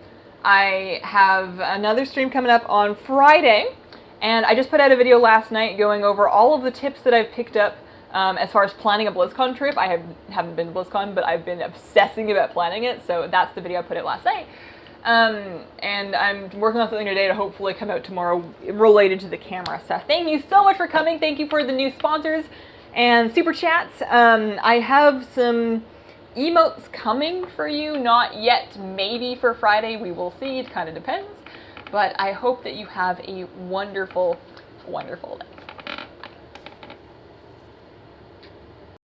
I have another stream coming up on Friday, and I just put out a video last night going over all of the tips that I've picked up as far as planning a BlizzCon trip. I haven't been to BlizzCon, but I've been obsessing about planning it, so that's the video I put out last night. And I'm working on something today to hopefully come out tomorrow related to the camera. So thank you so much for coming. Thank you for the new sponsors and super chats. I have some emotes coming for you, not yet, maybe for Friday. We will see. It kind of depends. But I hope that you have a wonderful, wonderful day.